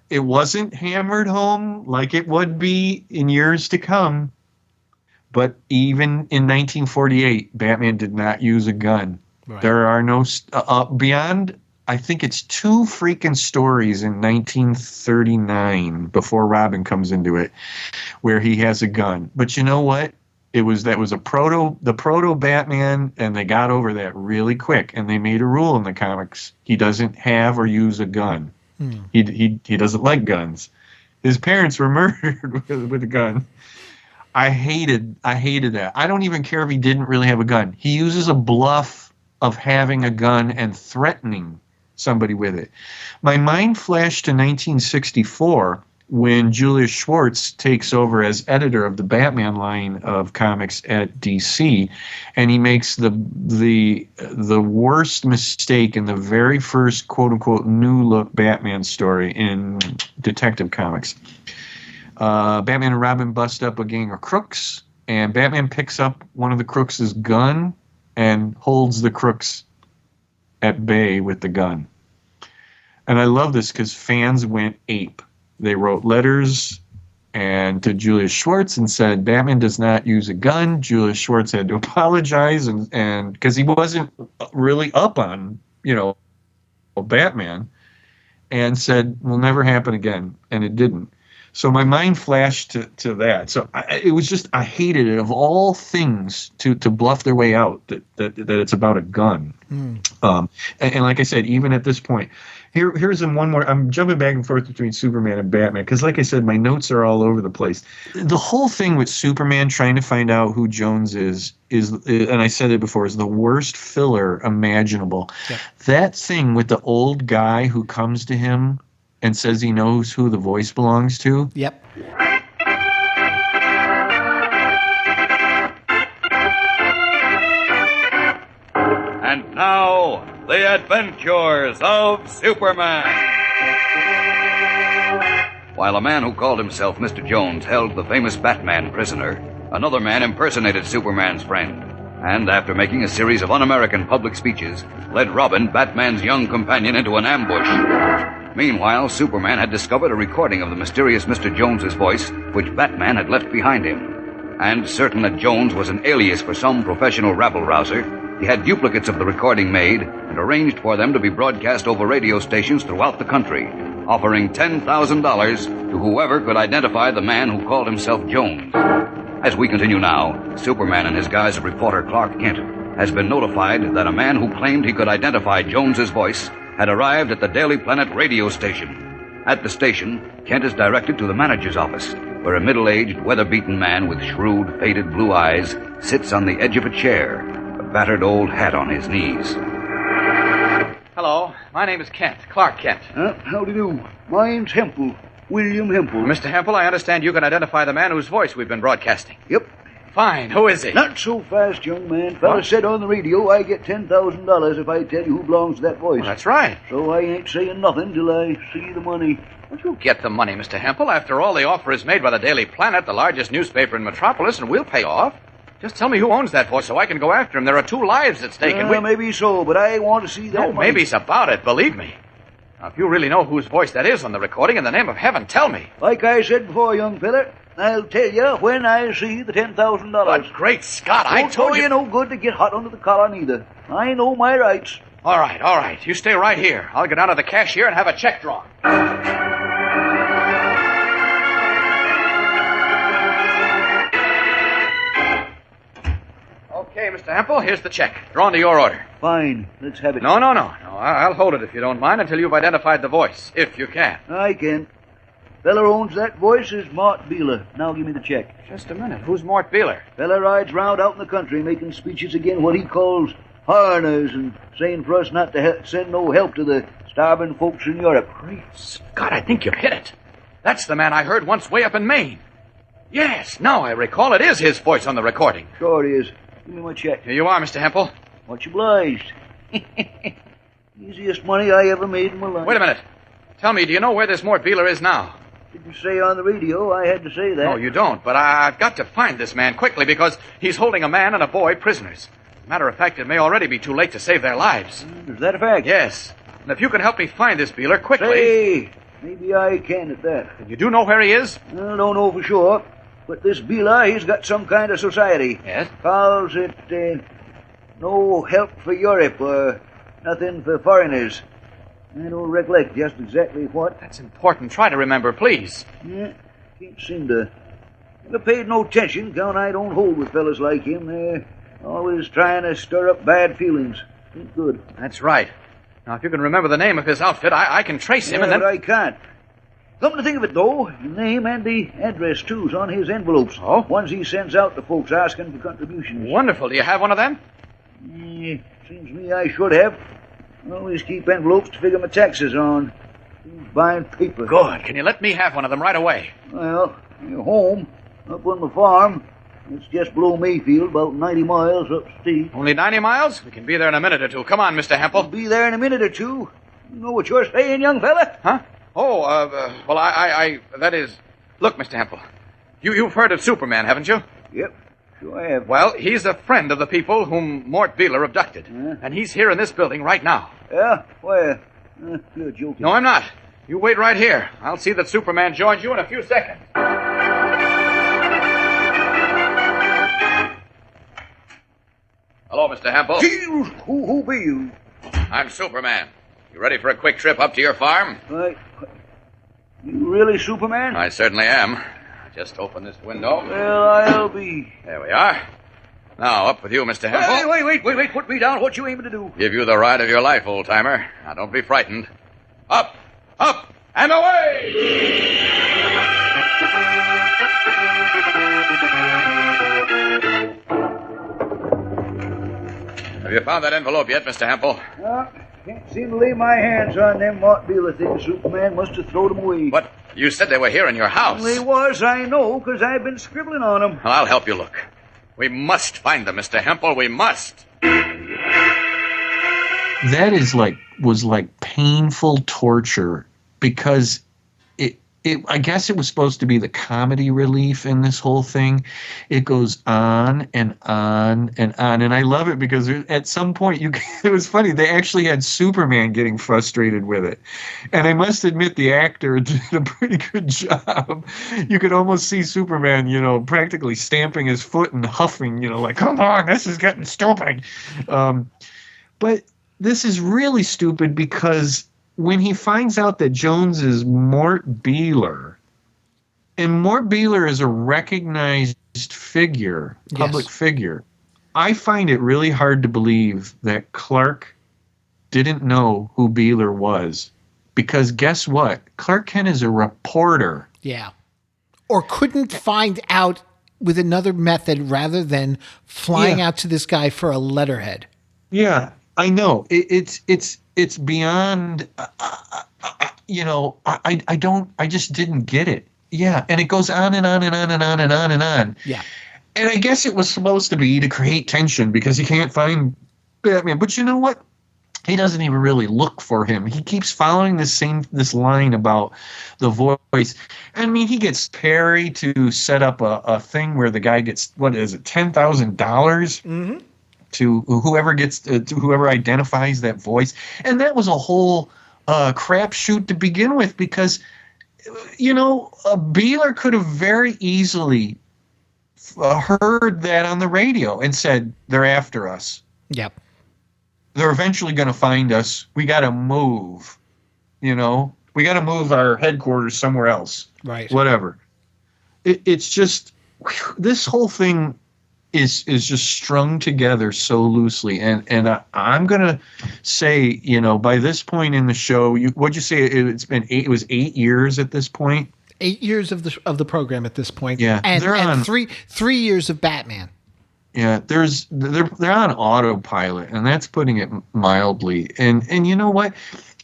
It wasn't hammered home like it would be in years to come. But even in 1948, Batman did not use a gun. Right. There are no beyond. I think it's 2 freaking stories in 1939 before Robin comes into it, where he has a gun. But you know what? That was the proto Batman, and they got over that really quick. And they made a rule in the comics: he doesn't have or use a gun. He doesn't like guns. His parents were murdered with a gun. I hated that. I don't even care if he didn't really have a gun. He uses a bluff of having a gun and threatening somebody with it. My mind flashed to 1964 when Julius Schwartz takes over as editor of the Batman line of comics at DC, and he makes the worst mistake in the very first quote-unquote new look Batman story in Detective Comics. Batman and Robin bust up a gang of crooks, and Batman picks up one of the crooks' gun and holds the crooks at bay with the gun. And I love this because fans went ape. They wrote letters to Julius Schwartz and said Batman does not use a gun. Julius Schwartz had to apologize and because he wasn't really up on, Batman, and said will never happen again, and it didn't. So my mind flashed to that. So I hated it, of all things, to bluff their way out that it's about a gun. And like I said, even at this point, here's one more. I'm jumping back and forth between Superman and Batman because, like I said, my notes are all over the place. The whole thing with Superman trying to find out who Jones is, and I said it before, is the worst filler imaginable. Yeah. That thing with the old guy who comes to him and says he knows who the voice belongs to. Yep. And now, the adventures of Superman. While a man who called himself Mr. Jones held the famous Batman prisoner, another man impersonated Superman's friend, and after making a series of un-American public speeches, led Robin, Batman's young companion, into an ambush. Meanwhile, Superman had discovered a recording of the mysterious Mr. Jones's voice, which Batman had left behind him. And certain that Jones was an alias for some professional rabble-rouser, he had duplicates of the recording made and arranged for them to be broadcast over radio stations throughout the country, offering $10,000 to whoever could identify the man who called himself Jones. As we continue now, Superman, in his guise of reporter Clark Kent, has been notified that a man who claimed he could identify Jones's voice had arrived at the Daily Planet radio station. At the station, Kent is directed to the manager's office, where a middle-aged, weather-beaten man with shrewd, faded blue eyes sits on the edge of a chair, a battered old hat on his knees. Hello, my name is Kent, Clark Kent. How do you do? My name's Hempel, William Hempel. Mr. Hempel, I understand you can identify the man whose voice we've been broadcasting. Yep. Fine. Who is he? Not so fast, young man. Fella said on the radio I get $10,000 if I tell you who belongs to that voice. Well, that's right. So I ain't saying nothing till I see the money. Well, you'll get the money, Mr. Hempel. After all, the offer is made by the Daily Planet, the largest newspaper in Metropolis, and we'll pay off. Just tell me who owns that voice so I can go after him. There are 2 lives at stake. And maybe so, but I want to see that No, money. maybe's about it, believe me. Now, if you really know whose voice that is on the recording, in the name of heaven, tell me. Like I said before, young feller, I'll tell you when I see the $10,000. But great Scott, I told you... Don't no good to get hot under the collar, neither. I know my rights. All right. You stay right here. I'll go down to the cashier and have a check drawn. Okay, Mr. Hempel, here's the check. Drawn to your order. Fine. Let's have it. No. I'll hold it if you don't mind until you've identified the voice, if you can. I can. Fella owns that voice is Mort Beeler. Now give me the check. Just a minute. Who's Mort Beeler? Fella rides round out in the country making speeches again what he calls foreigners and saying for us not to send no help to the starving folks in Europe. Great Scott, I think you've hit it. That's the man I heard once way up in Maine. Yes, now I recall it is his voice on the recording. Sure it is. Give me my check. Here you are, Mr. Hempel. Much obliged. Easiest money I ever made in my life. Wait a minute. Tell me, do you know where this Mort Beeler is now? Didn't say on the radio. I had to say that. No, you don't, but I've got to find this man quickly because he's holding a man and a boy prisoners. Matter of fact, it may already be too late to save their lives. Is that a fact? Yes. And if you can help me find this Beeler quickly... Say, maybe I can at that. You do know where he is? I don't know for sure, but this Beeler, he's got some kind of society. Yes? Calls it, No Help for Europe, or nothing for foreigners. I don't recollect just exactly what. That's important. Try to remember, please. Yeah, can't seem to. Never paid no attention, count I don't hold with fellas like him. They're always trying to stir up bad feelings. Ain't good. That's right. Now, if you can remember the name of his outfit, I can trace him Yeah, and then... but I can't. Come to think of it, though, the name and the address, too's on his envelopes. Oh? Ones he sends out to folks asking for contributions. Wonderful. Do you have one of them? Seems to me I should have. I always keep envelopes to figure my taxes on. Buying paper. Good. Can you let me have one of them right away? Well, you're home, up on the farm. It's just below Mayfield, about 90 miles upstate. Only 90 miles? We can be there in a minute or two. Come on, Mr. Hempel. I'll be there in a minute or two. You know what you're saying, young fella? Huh? Oh, well, that is... Look, Mr. Hempel, you've heard of Superman, haven't you? Yep, sure I have. Well, he's a friend of the people whom Mort Beeler abducted. And he's here in this building right now. Yeah? Where? You're joking. No, I'm not. You wait right here. I'll see that Superman joins you in a few seconds. Hello, Mr. Hempel. Jeez, who be you? I'm Superman. You ready for a quick trip up to your farm? You really Superman? I certainly am. Just open this window. Well, I'll be... There we are. Now, up with you, Mr. Hempel. Hey, wait. Put me down. What you aiming to do? Give you the ride of your life, old-timer. Now, don't be frightened. Up, and away! Have you found that envelope yet, Mr. Hempel? Can't seem to lay my hands on them Mort Beeler things. Superman must have thrown them away. But you said they were here in your house. They was, I know, because I've been scribbling on them. Well, I'll help you look. We must find them, Mr. Hempel. We must. That was like painful torture because I guess it was supposed to be the comedy relief in this whole thing. It goes on and on and on, and I love it because at some point it was funny. They actually had Superman getting frustrated with it, and I must admit the actor did a pretty good job. You could almost see Superman, practically stamping his foot and huffing, like, come on, this is getting stupid. But this is really stupid because when he finds out that Jones is Mort Beeler, and Mort Beeler is a recognized figure, public figure, I find it really hard to believe that Clark didn't know who Beeler was. Because guess what? Clark Kent is a reporter. Yeah. Or couldn't find out with another method rather than flying out to this guy for a letterhead. Yeah, I know. It's beyond, I just didn't get it. Yeah, and it goes on and on and on and on and on and on. Yeah. And I guess it was supposed to be to create tension because he can't find Batman. But you know what? He doesn't even really look for him. He keeps following this line about the voice. I mean, he gets Perry to set up a thing where the guy gets, $10,000? Mm-hmm. To whoever identifies that voice. And that was a whole crapshoot to begin with because, Beeler could have very easily heard that on the radio and said, they're after us. Yep. They're eventually going to find us. We got to move. We got to move our headquarters somewhere else. Right. Whatever. It's just, this whole thing is just strung together so loosely, and I'm gonna say, by this point in the show, what'd you say? It was 8 years at this point. 8 years of the program at this point. Yeah, and they're on 3 years of Batman. Yeah, they're on autopilot, and that's putting it mildly. And you know what?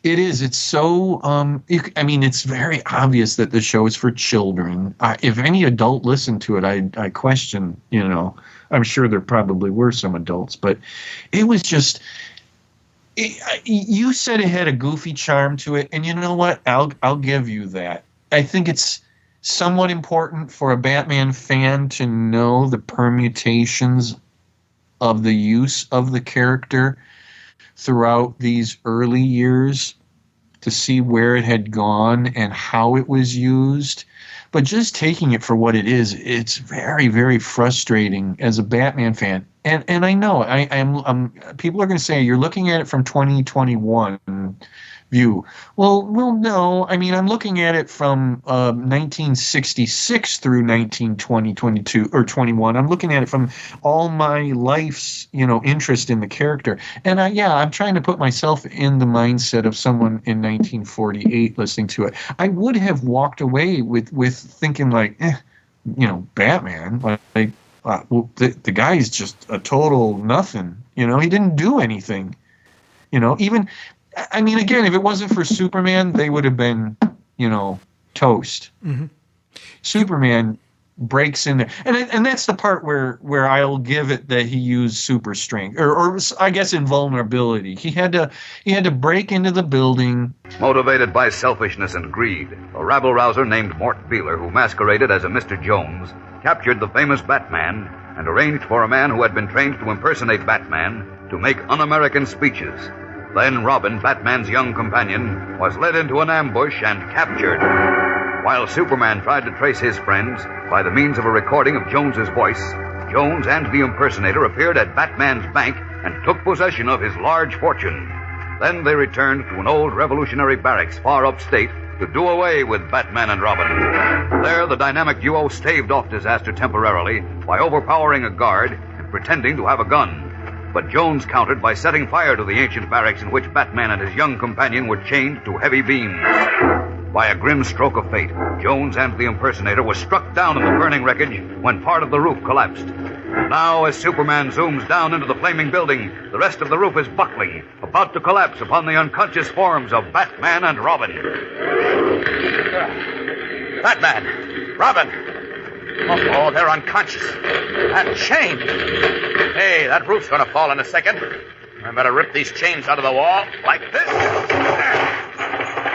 It is. It's so. It's very obvious that the show is for children. If any adult listened to it, I question. I'm sure there probably were some adults, but it was just. You said it had a goofy charm to it, and you know what? I'll give you that. I think it's somewhat important for a Batman fan to know the permutations of the use of the character throughout these early years to see where it had gone and how it was used. But just taking it for what it is, it's very, very frustrating as a Batman fan. And I know I'm people are going to say you're looking at it from 2021 view. Well, no. I mean, I'm looking at it from 1966 through 1920, 22 or 21. I'm looking at it from all my life's, interest in the character. And I'm trying to put myself in the mindset of someone in 1948 listening to it. I would have walked away with thinking like, Batman, the guy's just a total nothing. He didn't do anything. Even. I mean, again, if it wasn't for Superman, they would have been, toast. Mm-hmm. Superman breaks in there, and that's the part where I'll give it that he used super strength, or I guess invulnerability. He had to break into the building. Motivated by selfishness and greed, a rabble-rouser named Mort Beeler, who masqueraded as a Mr. Jones, captured the famous Batman and arranged for a man who had been trained to impersonate Batman to make un-American speeches. Then Robin, Batman's young companion, was led into an ambush and captured. While Superman tried to trace his friends by the means of a recording of Jones's voice, Jones and the impersonator appeared at Batman's bank and took possession of his large fortune. Then they returned to an old revolutionary barracks far upstate to do away with Batman and Robin. There, the dynamic duo staved off disaster temporarily by overpowering a guard and pretending to have a gun. But Jones countered by setting fire to the ancient barracks in which Batman and his young companion were chained to heavy beams. By a grim stroke of fate, Jones and the impersonator were struck down in the burning wreckage when part of the roof collapsed. Now, as Superman zooms down into the flaming building, the rest of the roof is buckling, about to collapse upon the unconscious forms of Batman and Robin. Batman! Robin! Oh, they're unconscious. And chained. Hey, that roof's going to fall in a second. I better rip these chains out of the wall, like this.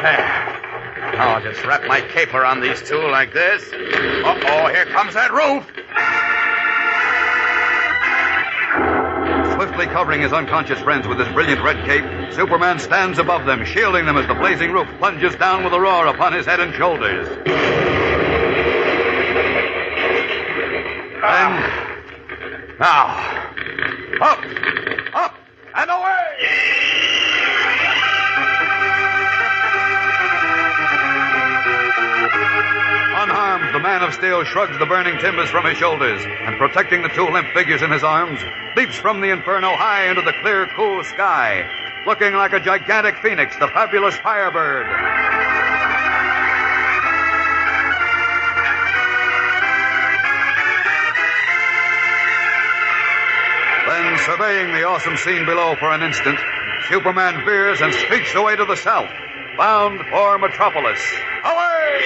There. I'll just wrap my cape around these two like this. Uh-oh, here comes that roof. Swiftly covering his unconscious friends with his brilliant red cape, Superman stands above them, shielding them as the blazing roof plunges down with a roar upon his head and shoulders. Now, up, and away! Unharmed, the Man of Steel shrugs the burning timbers from his shoulders and, protecting the two limp figures in his arms, leaps from the inferno high into the clear, cool sky, looking like a gigantic phoenix, the fabulous Firebird. Then, surveying the awesome scene below for an instant, Superman veers and streaks away to the south, bound for Metropolis. Away!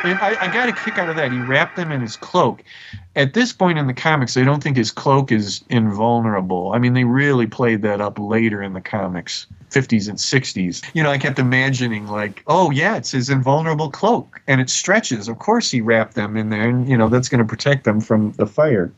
And I got a kick out of that. He wrapped them in his cloak. At this point in the comics, I don't think his cloak is invulnerable. I mean, they really played that up later in the comics, 50s and 60s. I kept imagining like, oh, yeah, it's his invulnerable cloak. And it stretches. Of course he wrapped them in there, and, that's going to protect them from the fire.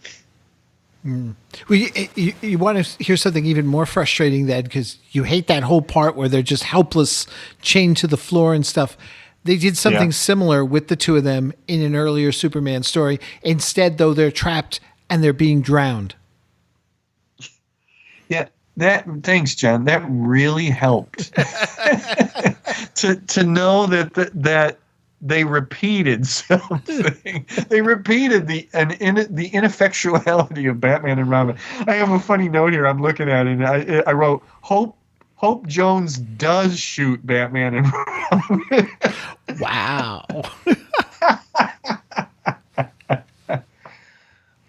Mm. Well, you want to hear something even more frustrating then, because you hate that whole part where they're just helpless, chained to the floor and stuff. They did something similar with the two of them in an earlier Superman story. Instead, though, they're trapped and they're being drowned. Yeah, thanks, John. That really helped. to know that they repeated something. They repeated the ineffectuality of Batman and Robin. I have a funny note here. I'm looking at it. And I wrote, Hope Jones does shoot Batman and Robin. Wow.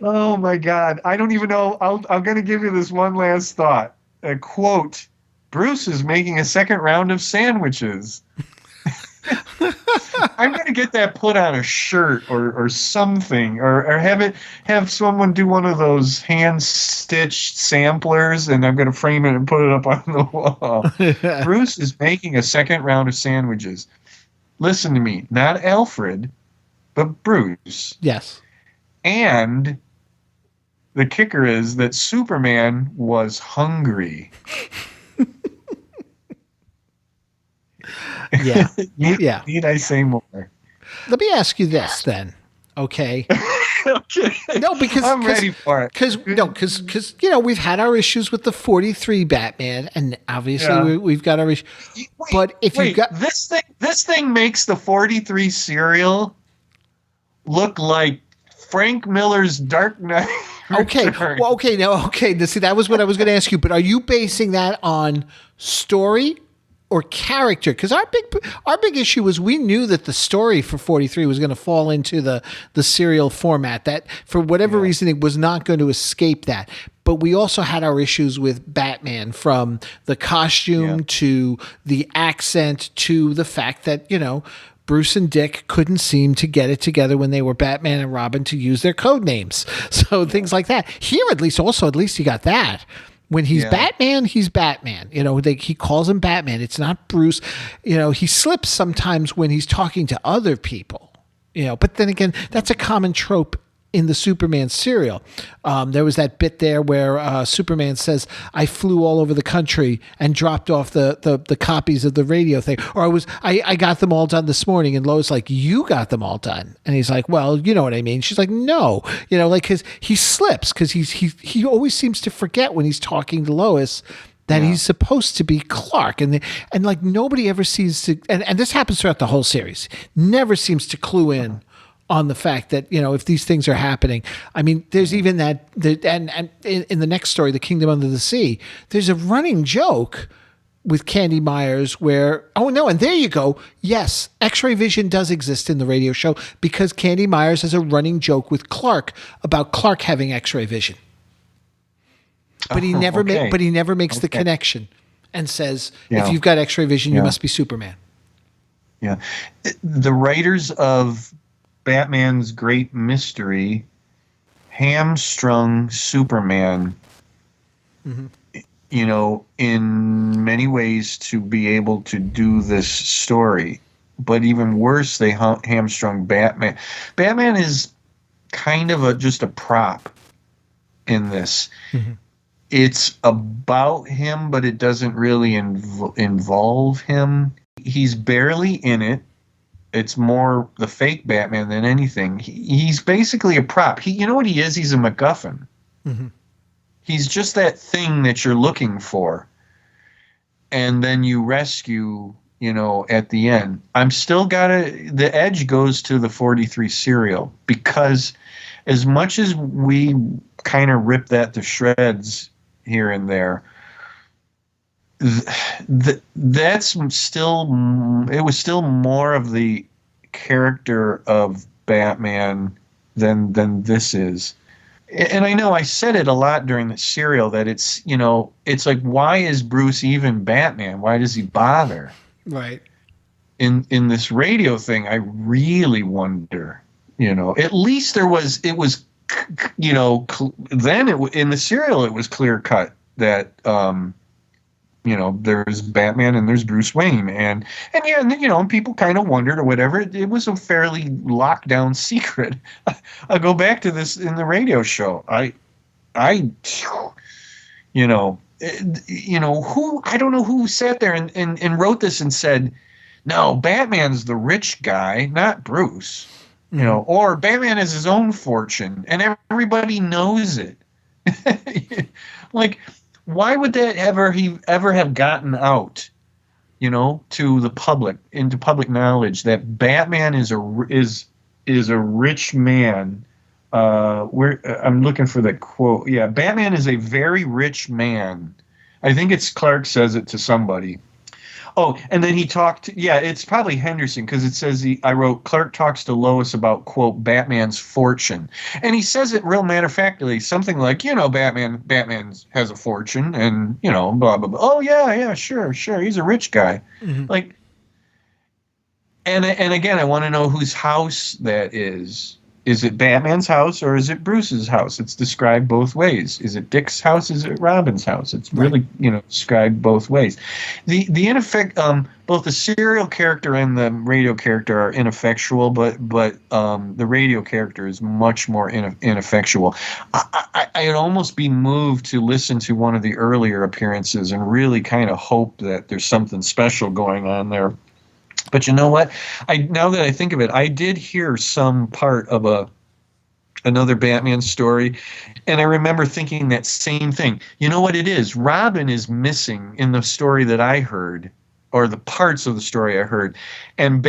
Oh, my God. I don't even know. I'm going to give you this one last thought. A quote, Bruce is making a second round of sandwiches. I'm going to get that put on a shirt or something, or have someone do one of those hand-stitched samplers, and I'm going to frame it and put it up on the wall. Bruce is making a second round of sandwiches. Listen to me, not Alfred, but Bruce. Yes. And the kicker is that Superman was hungry. Yeah. Need I say more? Let me ask you this then, okay? Okay. No, because I'm ready for it. Because we've had our issues with the 43 Batman, and obviously we've got our issues. But if you got this thing makes the 43 serial look like Frank Miller's Dark Knight. Okay. Returns. Well, okay. Now, see, that was what I was going to ask you. But are you basing that on story or character? Because our big issue was we knew that the story for 43 was going to fall into the serial format. That for whatever reason it was not going to escape that. But we also had our issues with Batman, from the costume to the accent to the fact that Bruce and Dick couldn't seem to get it together when they were Batman and Robin to use their code names. So things like that. Here, at least you got that. When he's Batman, he's Batman. He calls him Batman. It's not Bruce. He slips sometimes when he's talking to other people. But then again, that's a common trope in the Superman serial. There was that bit there where Superman says, "I flew all over the country and dropped off the copies of the radio thing," or I got them all done this morning. And Lois like, "You got them all done?" And he's like, "Well, you know what I mean." She's like, "No," because he slips, because he always seems to forget when he's talking to Lois that he's supposed to be Clark, and like nobody ever seems to, and this happens throughout the whole series, never seems to clue in on the fact that, if these things are happening. I mean, there's even that, and in the next story, The Kingdom Under the Sea, there's a running joke with Candy Myers where, and there you go. Yes, X-ray vision does exist in the radio show, because Candy Myers has a running joke with Clark about Clark having X-ray vision. But he never makes the connection and says, if you've got X-ray vision, you must be Superman. Yeah. The writers of Batman's Great Mystery hamstrung Superman, in many ways to be able to do this story. But even worse, they hamstrung Batman. Batman is kind of just a prop in this. Mm-hmm. It's about him, but it doesn't really involve him. He's barely in it. It's more the fake Batman than anything. He's basically a prop. You know what he is? He's a MacGuffin. Mm-hmm. He's just that thing that you're looking for. And then you rescue, at the end. I'm still the edge goes to the 43 serial, because as much as we kind of rip that to shreds here and there, that's still, it was still more of the character of Batman than this is. And I know I said it a lot during the serial that it's, it's like, why is Bruce even Batman? Why does he bother? Right. In this radio thing, I really wonder, at least it was, then in the serial, it was clear cut that, there's Batman and there's Bruce Wayne, and people kind of wondered or whatever. It was a fairly locked down secret. I'll go back to this in the radio show. I don't know who sat there and wrote this and said, no, Batman's the rich guy, not Bruce. Or Batman has his own fortune, and everybody knows it. Like, why would that ever have gotten out, to the public, into public knowledge, that Batman is a rich man? I'm looking for that quote. Yeah, Batman is a very rich man. I think it's Clark says it to somebody. Oh, and then he talked. Yeah, it's probably Henderson, because it says I wrote, Clark talks to Lois about, quote, Batman's fortune, and he says it real matter of factly, something like, Batman has a fortune, and blah blah blah. Oh yeah, sure, he's a rich guy, like. And again, I want to know whose house that is. Is it Batman's house or is it Bruce's house? It's described both ways. Is it Dick's house? Is it Robin's house? It's really, described both ways. The in effect, both the serial character and the radio character are ineffectual, but the radio character is much more ineffectual. I'd almost be moved to listen to one of the earlier appearances and really kind of hope that there's something special going on there. But you know what? Now that I think of it, I did hear some part of another Batman story, and I remember thinking that same thing. You know what it is? Robin is missing in the story that I heard, or the parts of the story I heard, and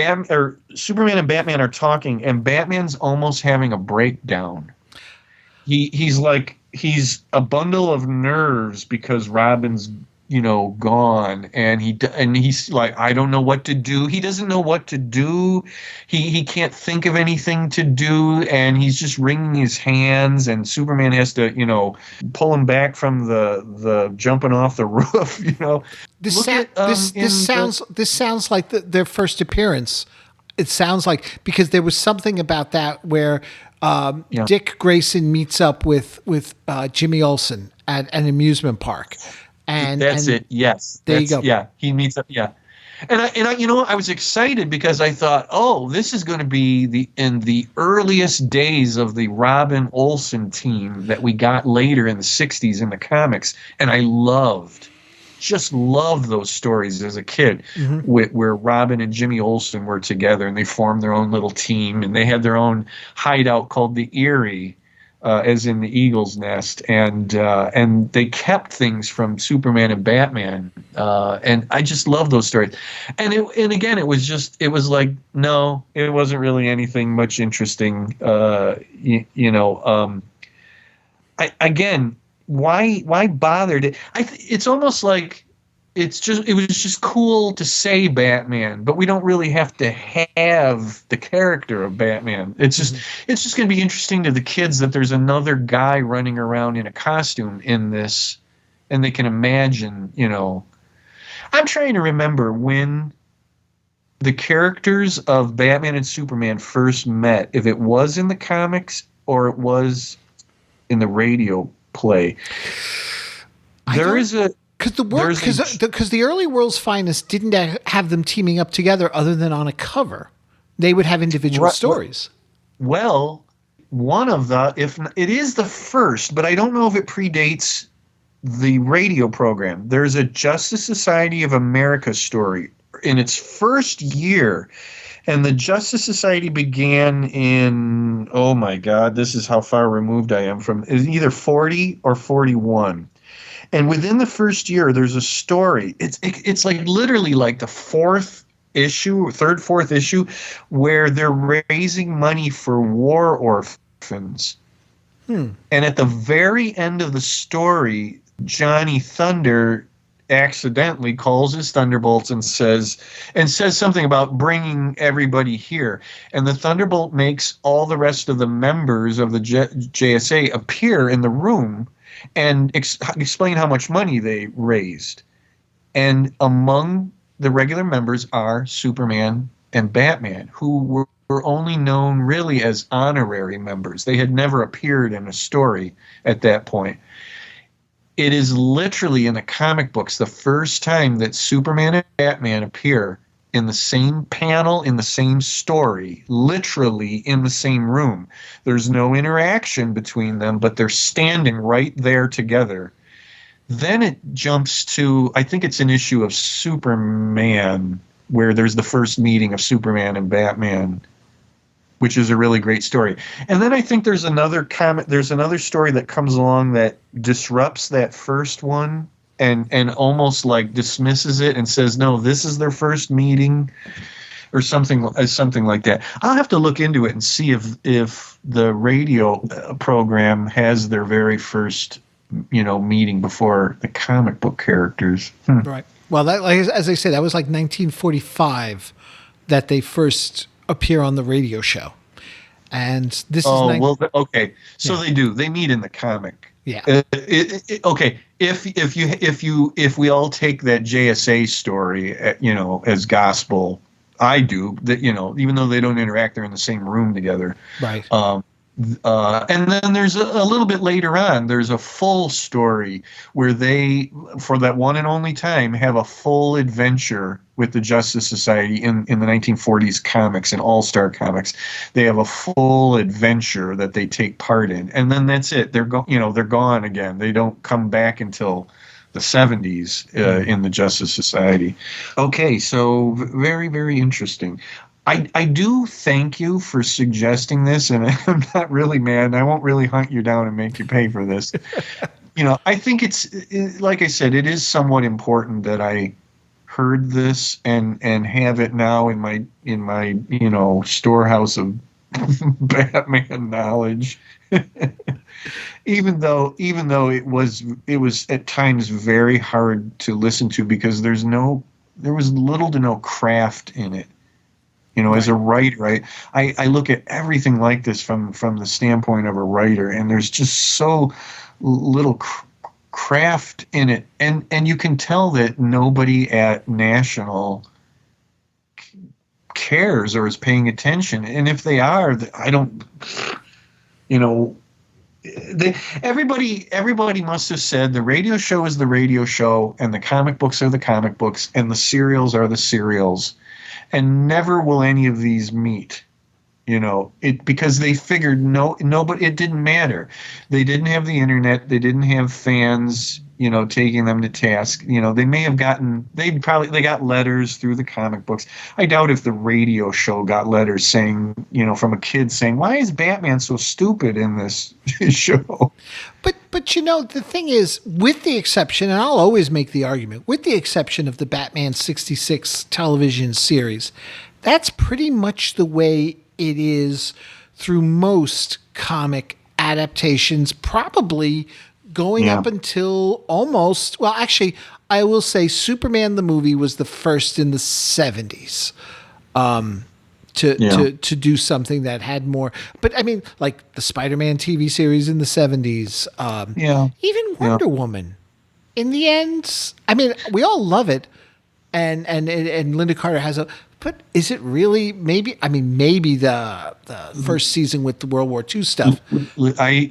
Superman and Batman are talking, and Batman's almost having a breakdown. He's a bundle of nerves because Robin's gone, and he's like, I don't know what to do. He doesn't know what to do. He can't think of anything to do, and he's just wringing his hands, and Superman has to pull him back from the jumping off the roof. This sounds like their first appearance. It sounds like, because there was something about that where Dick Grayson meets up with Jimmy Olsen at an amusement park. And it. Yes. There you go. Yeah. He meets up. Yeah. And I was excited because I thought, this is going to be in the earliest days of the Robin Olsen team that we got later in the 60s in the comics. And I just loved those stories as a kid, where Robin and Jimmy Olsen were together and they formed their own little team, and they had their own hideout called the Eyrie, as in the Eagle's Nest, and they kept things from Superman and Batman, and I just love those stories. And again, it was like, no, it wasn't really anything much interesting. Again, why bother? It's almost like it was just cool to say Batman, but we don't really have to have the character of Batman. It's just going to be interesting to the kids that there's another guy running around in a costume in this, and they can imagine, I'm trying to remember when the characters of Batman and Superman first met, if it was in the comics or it was in the radio play. Because the early World's Finest didn't have them teaming up together other than on a cover. They would have individual stories. Well, one of if it is the first, but I don't know if it predates the radio program. There's a Justice Society of America story in its first year, and the Justice Society began in, oh my God, this is how far removed I am from, is either 40 or 41. And within the first year, there's a story. It's like literally like the fourth issue, fourth issue, where they're raising money for war orphans. And at the very end of the story, Johnny Thunder accidentally calls his Thunderbolts and says something about bringing everybody here. And the Thunderbolt makes all the rest of the members of the JSA appear in the room and explain how much money they raised. And among the regular members are Superman and Batman, who were only known really as honorary members. They had never appeared in a story at that point. It is literally in the comic books the first time that Superman and Batman appear in the same panel, in the same story, literally in the same room. There's no interaction between them, but they're standing right there together. Then it jumps to, I think it's an issue of Superman, where there's the first meeting of Superman and Batman, which is a really great story. And then I think there's another story that comes along that disrupts that first one and almost like dismisses it and says, no, this is their first meeting, or something like that. I'll have to look into it and see if the radio program has their very first meeting before the comic book characters. Right. Well, as I say, that was like 1945 that they first appear on the radio show, and this is. Okay. So they do. They meet in the comic. Yeah. Okay. If we all take that JSA story, as gospel, I do, that, even though they don't interact, they're in the same room together. Right. And then there's a little bit later on, there's a full story where they, for that one and only time, have a full adventure with the Justice Society in the 1940s comics and All-Star comics. They have a full adventure that they take part in, and then that's it. They're gone again. They don't come back until the 70s in the Justice Society. Okay, so very, very interesting. I do thank you for suggesting this, and I'm not really mad. I won't really hunt you down and make you pay for this. I think it's, like I said, it is somewhat important that I heard this and have it now in my storehouse of Batman knowledge. even though it was at times very hard to listen to, because there was little to no craft in it. Right. As a writer, I look at everything like this from the standpoint of a writer, and there's just so little craft in it, and you can tell that nobody at National cares or is paying attention, and if they are, I don't, everybody must have said the radio show is the radio show, and the comic books are the comic books, and the serials are the serials. And never will any of these meet, because they figured nobody, it didn't matter. They didn't have the internet. They didn't have fans, taking them to task. They got letters through the comic books. I doubt if the radio show got letters saying, from a kid saying, why is Batman so stupid in this show? But the thing is, with the exception, and I'll always make the argument, with the exception of the Batman 66 television series, that's pretty much the way it is through most comic adaptations, probably going up until almost, well, actually, I will say Superman the movie was the first in the 70s. To do something that had more, but I mean, like the Spider-Man TV series in the 70s, even Wonder Woman. In the end, I mean, we all love it, and Linda Carter has a. But is it really? Maybe the first season with the World War II stuff. I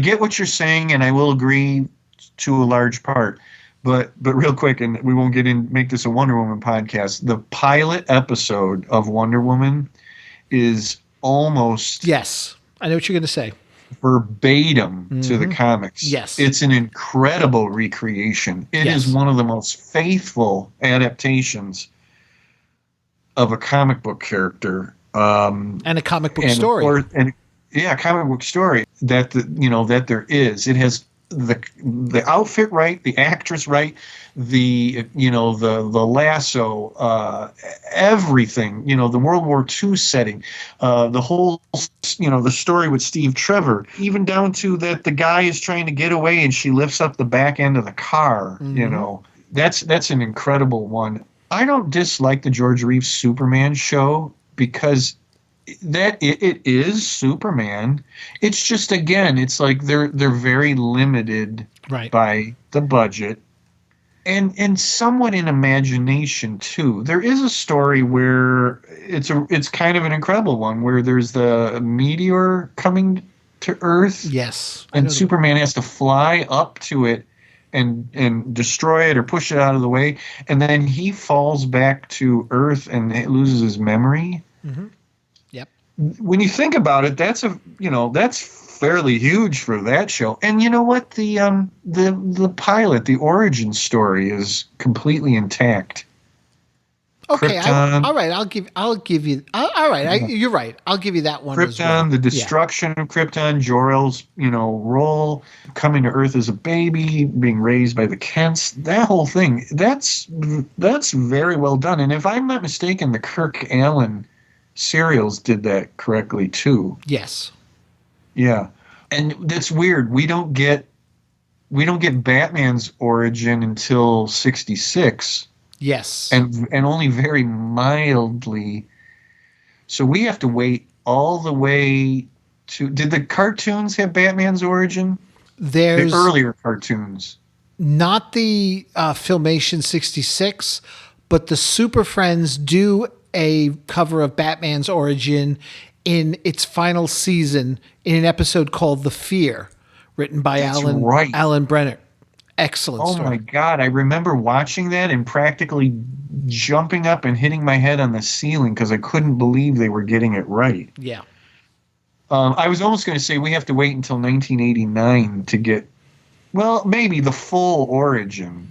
get what you're saying, and I will agree to a large part. But real quick, and we won't make this a Wonder Woman podcast. The pilot episode of Wonder Woman is almost, yes, I know what you're going to say, verbatim to the comics. Yes, it's an incredible recreation. It is one of the most faithful adaptations of a comic book character, and a comic book story. Comic book story that there is. It has the outfit right, the actress right, the lasso, everything, the World War II setting, the whole, the story with Steve Trevor, even down to that the guy is trying to get away and she lifts up the back end of the car. That's an incredible one. I don't dislike the George Reeves Superman show, because that it is Superman. It's just, again, it's like they're very limited by the budget and somewhat in imagination too. There is a story where it's kind of an incredible one, where there's the meteor coming to Earth. Yes, and Superman has to fly up to it and destroy it or push it out of the way, and then he falls back to Earth and loses his memory. Mm-hmm. When you think about it, that's fairly huge for that show. And you know what? The pilot, the origin story, is completely intact. Okay, all right. I'll give you. All right, you're right. I'll give you that one. Krypton, as well. The destruction of Krypton, Jor-El's role, coming to Earth as a baby, being raised by the Kents, that whole thing. That's very well done. And if I'm not mistaken, the Kirk Allen serials did that correctly too. Yes. Yeah. And that's weird. We don't get Batman's origin until 66. Yes. And only very mildly. So we have to wait all the way to. Did the cartoons have Batman's origin? The earlier cartoons. not the Filmation 66, but the Super Friends do a cover of Batman's origin in its final season in an episode called The Fear, written by Alan Brenner. Excellent story. Oh my God. I remember watching that and practically jumping up and hitting my head on the ceiling because I couldn't believe they were getting it right. Yeah. I was almost going to say we have to wait until 1989 to get, well, maybe the full origin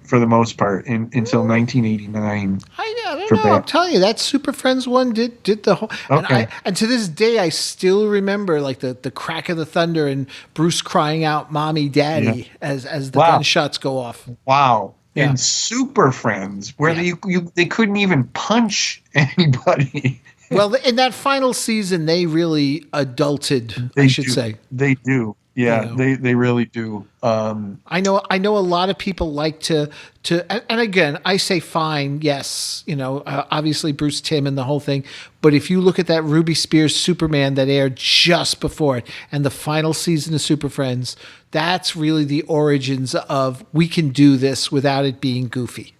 for the most part until 1989. I don't know. I'm telling you, that Super Friends one did the whole. Okay. And to this day, I still remember like the crack of the thunder and Bruce crying out, "Mommy, Daddy," as the gunshots go off. Wow. Yeah. And Super Friends, where they couldn't even punch anybody. Well, in that final season, they really adulted. I should say they do. Yeah, they really do. I know a lot of people like to, and again, I say fine, yes, obviously Bruce Timm and the whole thing. But if you look at that Ruby Spears Superman that aired just before it, and the final season of Super Friends, that's really the origins of we can do this without it being goofy.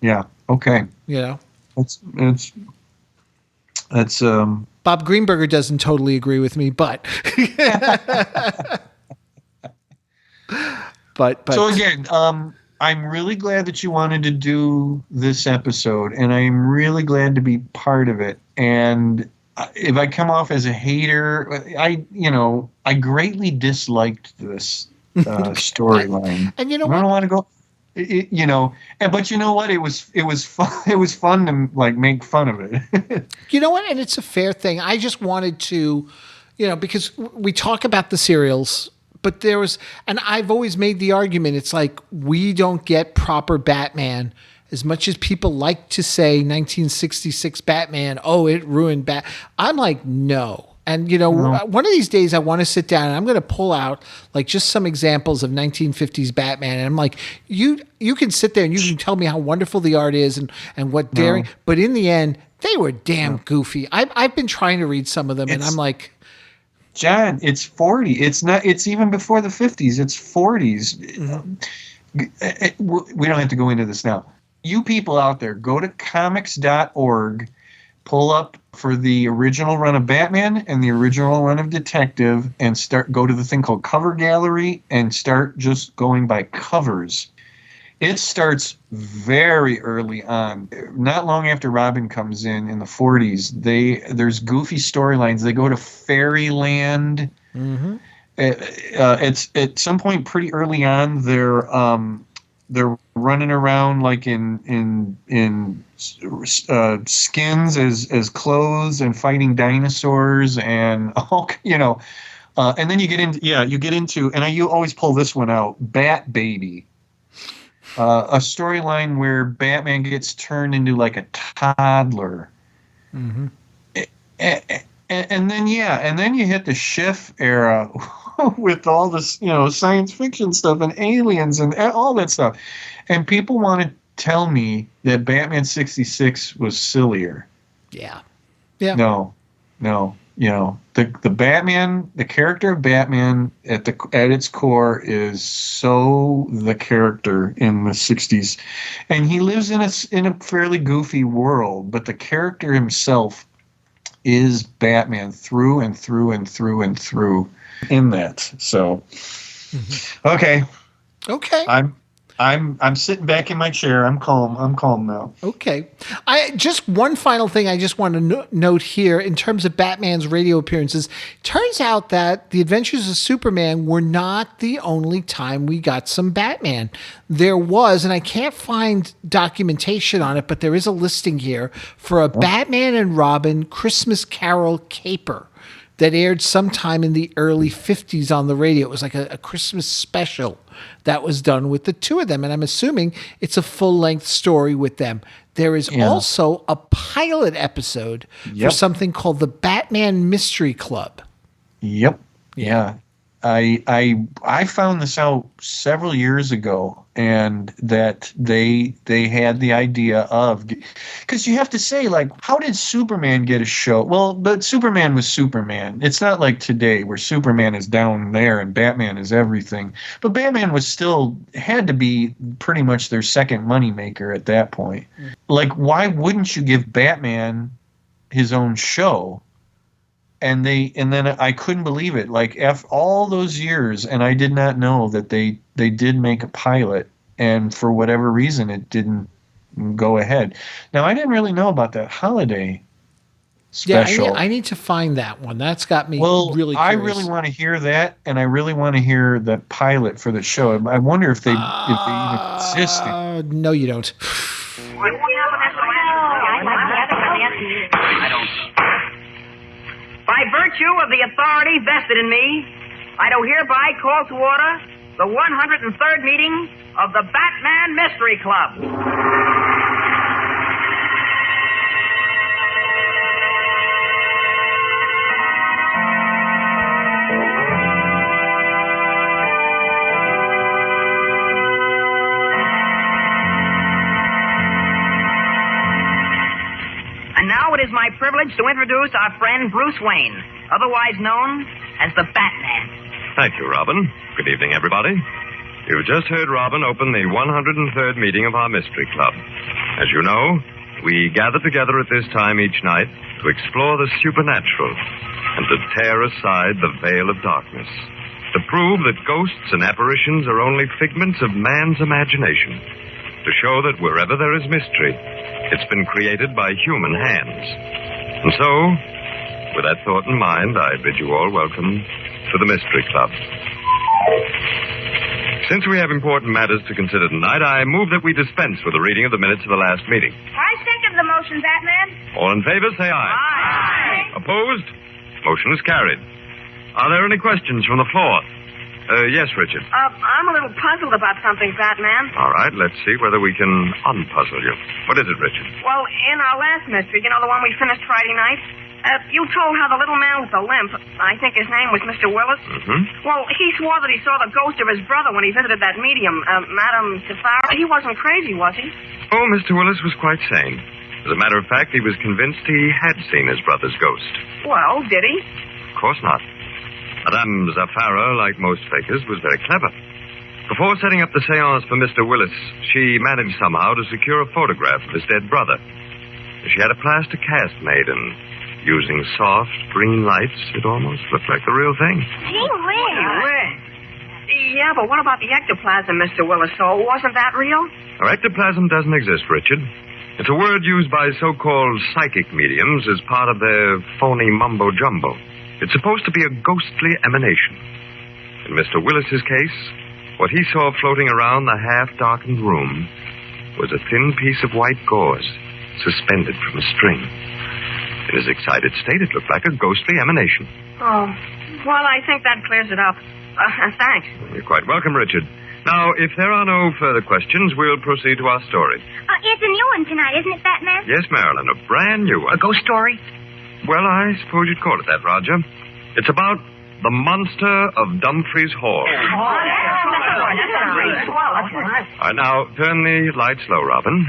Yeah. Okay. That's Bob Greenberger doesn't totally agree with me, but but so again, I'm really glad that you wanted to do this episode, and I'm really glad to be part of it. And if I come off as a hater, I greatly disliked this storyline. And you know I don't want to go. But you know what? It was fun. It was fun to like make fun of it. You know what? And it's a fair thing. I just wanted to, because we talk about the serials, but and I've always made the argument. It's like we don't get proper Batman as much as people like to say 1966 Batman. Oh, it ruined I'm like, no. And, one of these days I want to sit down and I'm going to pull out like just some examples of 1950s Batman. And I'm like, you can sit there and you can tell me how wonderful the art is and what daring. But in the end, they were damn goofy. I've been trying to read some of them and I'm like. John, it's 40. It's even before the 50s. It's 40s. Mm-hmm. We don't have to go into this now. You people out there, go to comics.org. Pull up for the original run of Batman and the original run of Detective and go to the thing called Cover Gallery and start just going by covers. It starts very early on. Not long after Robin comes in the 40s, there's goofy storylines. They go to Fairyland. Mm-hmm. It's at some point pretty early on. They're running around like in skins as clothes and fighting dinosaurs and and then you get into and you always pull this one out, Bat Baby, a storyline where Batman gets turned into like a toddler. Mm-hmm. And then you hit the Schiff era with all this, science fiction stuff and aliens and all that stuff. And people want to tell me that Batman 66 was sillier. Yeah. Yeah. No. The Batman, the character of Batman at its core is so the character in the 60s. And he lives in a fairly goofy world, but the character himself is Batman through and through and through and through in that. So, okay. I'm sitting back in my chair. I'm calm now. Okay. Just one final thing I just want to note here in terms of Batman's radio appearances. Turns out that The Adventures of Superman were not the only time we got some Batman. There was, and I can't find documentation on it, but there is a listing here for a Batman and Robin Christmas Carol caper that aired sometime in the early 50s on the radio. It was like a Christmas special that was done with the two of them. And I'm assuming it's a full-length story with them. There is also a pilot episode for something called the Batman Mystery Club. Yep. Yeah. I found this out several years ago, and that they had the idea of, because you have to say, like, how did Superman get a show? Well, but Superman was Superman. It's not like today where Superman is down there and Batman is everything. But Batman was still had to be pretty much their second moneymaker at that point. Like, why wouldn't you give Batman his own show? And then I couldn't believe it. Like, after all those years, and I did not know that they did make a pilot, and for whatever reason, it didn't go ahead. Now, I didn't really know about that holiday special. Yeah, I need to find that one. That's got me really curious. I really want to hear that, and I really want to hear the pilot for the show. I wonder if they even exist. No, you don't. By virtue of the authority vested in me, I do hereby call to order the 103rd meeting of the Batman Mystery Club. Now it is my privilege to introduce our friend Bruce Wayne, otherwise known as the Batman. Thank you, Robin. Good evening, everybody. You've just heard Robin open the 103rd meeting of our Mystery Club. As you know, we gather together at this time each night to explore the supernatural and to tear aside the veil of darkness, to prove that ghosts and apparitions are only figments of man's imagination, to show that wherever there is mystery, it's been created by human hands. And so, with that thought in mind, I bid you all welcome to the Mystery Club. Since we have important matters to consider tonight, I move that we dispense with the reading of the minutes of the last meeting. I second the motion, Batman. All in favor, say aye. Aye. Opposed? Motion is carried. Are there any questions from the floor? Yes, Richard. I'm a little puzzled about something, Batman. All right, let's see whether we can unpuzzle you. What is it, Richard? Well, in our last mystery, you know, the one we finished Friday night, you told how the little man with the limp, I think his name was Mr. Willis. Mm-hmm. Well, he swore that he saw the ghost of his brother when he visited that medium, Madame Safara. He wasn't crazy, was he? Oh, Mr. Willis was quite sane. As a matter of fact, he was convinced he had seen his brother's ghost. Well, did he? Of course not. Madame Zafara, like most fakers, was very clever. Before setting up the seance for Mr. Willis, she managed somehow to secure a photograph of his dead brother. She had a plaster cast made, and using soft green lights, it almost looked like the real thing. Gee whiz. Yeah, but what about the ectoplasm, Mr. Willis? So wasn't that real? Now, ectoplasm doesn't exist, Richard. It's a word used by so-called psychic mediums as part of their phony mumbo-jumbo. It's supposed to be a ghostly emanation. In Mr. Willis's case, what he saw floating around the half-darkened room was a thin piece of white gauze suspended from a string. In his excited state, it looked like a ghostly emanation. Oh, well, I think that clears it up. Thanks. You're quite welcome, Richard. Now, if there are no further questions, we'll proceed to our story. It's a new one tonight, isn't it, Batman? Yes, Marilyn, a brand new one. A ghost story? Well, I suppose you'd call it that, Roger. It's about the monster of Dumfries Hall. All right, now, turn the lights low, Robin.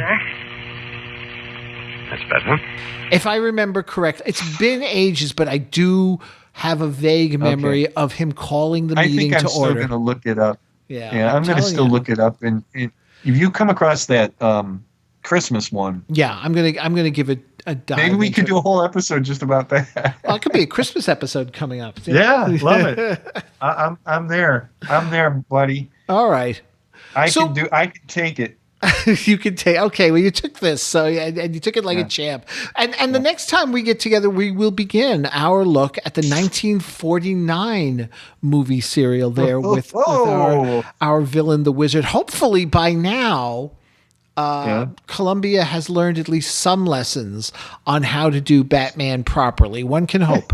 That's better. If I remember correct, it's been ages, but I do have a vague memory of him calling the meeting to order. I think I'm still going to look it up. Yeah, I'm going to still look it up. And if you come across that Christmas one, I'm gonna give it a dive. Maybe we could do a whole episode just about that. Well, it could be a Christmas episode coming up. Yeah, love it. I'm there. I'm there, buddy. All right. I can take it. You can take. Okay, well, you took this, and you took it like a champ. And the next time we get together, we will begin our look at the 1949 movie serial there with our villain, the Wizard. Hopefully, by now, Columbia has learned at least some lessons on how to do Batman properly. One can hope.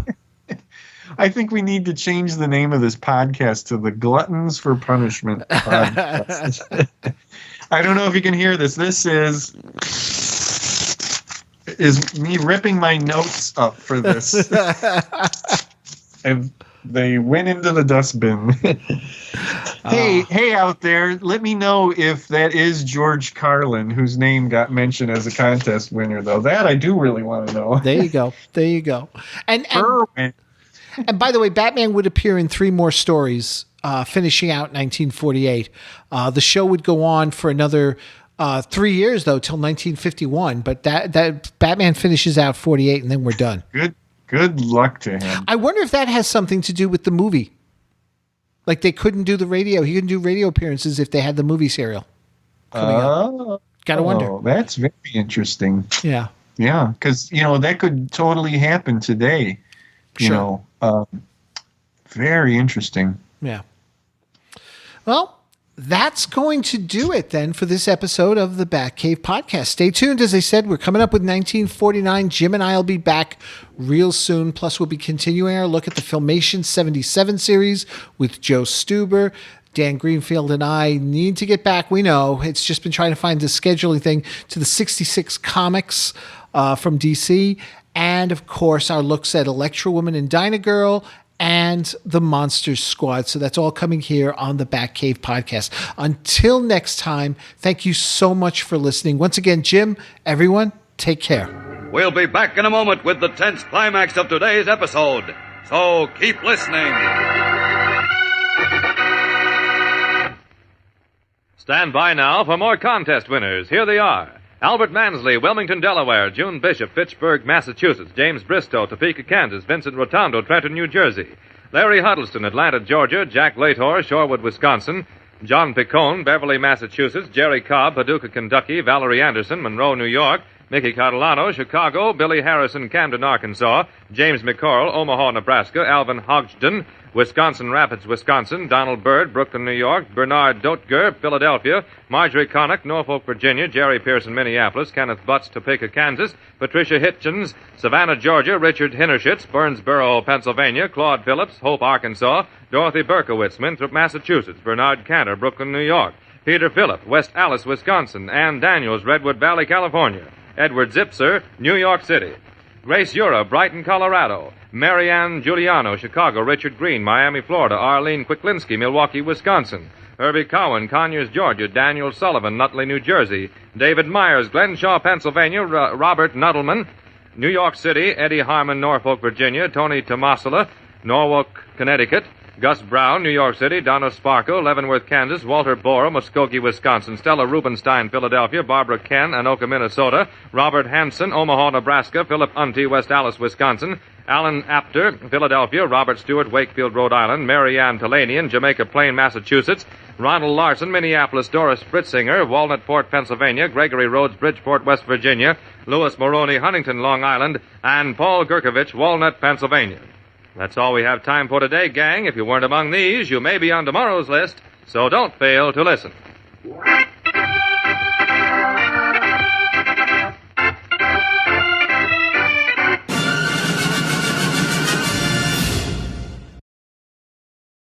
I think we need to change the name of this podcast to the Gluttons for Punishment podcast. I don't know if you can hear this. This is me ripping my notes up for this. They went into the dustbin. Hey, out there, let me know if that is George Carlin, whose name got mentioned as a contest winner, though. That I do really want to know. There you go. And by the way, Batman would appear in 3 more stories, finishing out 1948. The show would go on for another 3 years, though, till 1951. But that Batman finishes out 48, and then we're done. Good luck to him. I wonder if that has something to do with the movie. Like they couldn't do the radio. He couldn't do radio appearances if they had the movie serial coming up. Gotta wonder. That's very interesting. Yeah. Yeah, because, that could totally happen today. Sure. Very interesting. Yeah. Well, that's going to do it then for this episode of the Batcave podcast. Stay tuned. As I said, we're coming up with 1949. Jim and I will be back real soon. Plus, we'll be continuing our look at the Filmation 77 series with Joe Stuber. Dan Greenfield and I need to get back. We know it's just been trying to find the scheduling thing to the 66 comics from DC. And, of course, our looks at Electra Woman and Dyna Girl and the Monsters Squad. So that's all coming here on the Batcave podcast. Until next time, thank you so much for listening. Once again, Jim, everyone, take care. We'll be back in a moment with the tense climax of today's episode. So keep listening. Stand by now for more contest winners. Here they are. Albert Mansley, Wilmington, Delaware. June Bishop, Fitchburg, Massachusetts. James Bristow, Topeka, Kansas. Vincent Rotondo, Trenton, New Jersey. Larry Huddleston, Atlanta, Georgia. Jack Lator, Shorewood, Wisconsin. John Picone, Beverly, Massachusetts. Jerry Cobb, Paducah, Kentucky. Valerie Anderson, Monroe, New York. Mickey Catalano, Chicago. Billy Harrison, Camden, Arkansas. James McCorrell, Omaha, Nebraska. Alvin Hodgson, Wisconsin Rapids, Wisconsin. Donald Bird, Brooklyn, New York. Bernard Dotger, Philadelphia. Marjorie Connick, Norfolk, Virginia. Jerry Pearson, Minneapolis. Kenneth Butts, Topeka, Kansas. Patricia Hitchens, Savannah, Georgia. Richard Hinnershitz, Burnsboro, Pennsylvania. Claude Phillips, Hope, Arkansas. Dorothy Berkowitz, Winthrop, Massachusetts. Bernard Cantor, Brooklyn, New York. Peter Phillip, West Allis, Wisconsin. Ann Daniels, Redwood Valley, California. Edward Zipser, New York City. Grace Ura, Brighton, Colorado. Marianne Giuliano, Chicago. Richard Green, Miami, Florida. Arlene Quicklinski, Milwaukee, Wisconsin. Herbie Cowan, Conyers, Georgia. Daniel Sullivan, Nutley, New Jersey. David Myers, Glenshaw, Pennsylvania. Robert Nuttleman, New York City. Eddie Harmon, Norfolk, Virginia. Tony Tomasula, Norwalk, Connecticut. Gus Brown, New York City. Donna Sparko, Leavenworth, Kansas. Walter Bora, Muskogee, Wisconsin. Stella Rubenstein, Philadelphia. Barbara Ken, Anoka, Minnesota. Robert Hanson, Omaha, Nebraska. Philip Unty, West Allis, Wisconsin. Alan Apter, Philadelphia. Robert Stewart, Wakefield, Rhode Island. Mary Ann Talanian, Jamaica Plain, Massachusetts. Ronald Larson, Minneapolis. Doris Spritzinger, Walnut Port, Pennsylvania. Gregory Rhodes, Bridgeport, West Virginia. Louis Moroney, Huntington, Long Island. And Paul Gerkovich, Walnut, Pennsylvania. That's all we have time for today, gang. If you weren't among these, you may be on tomorrow's list, so don't fail to listen.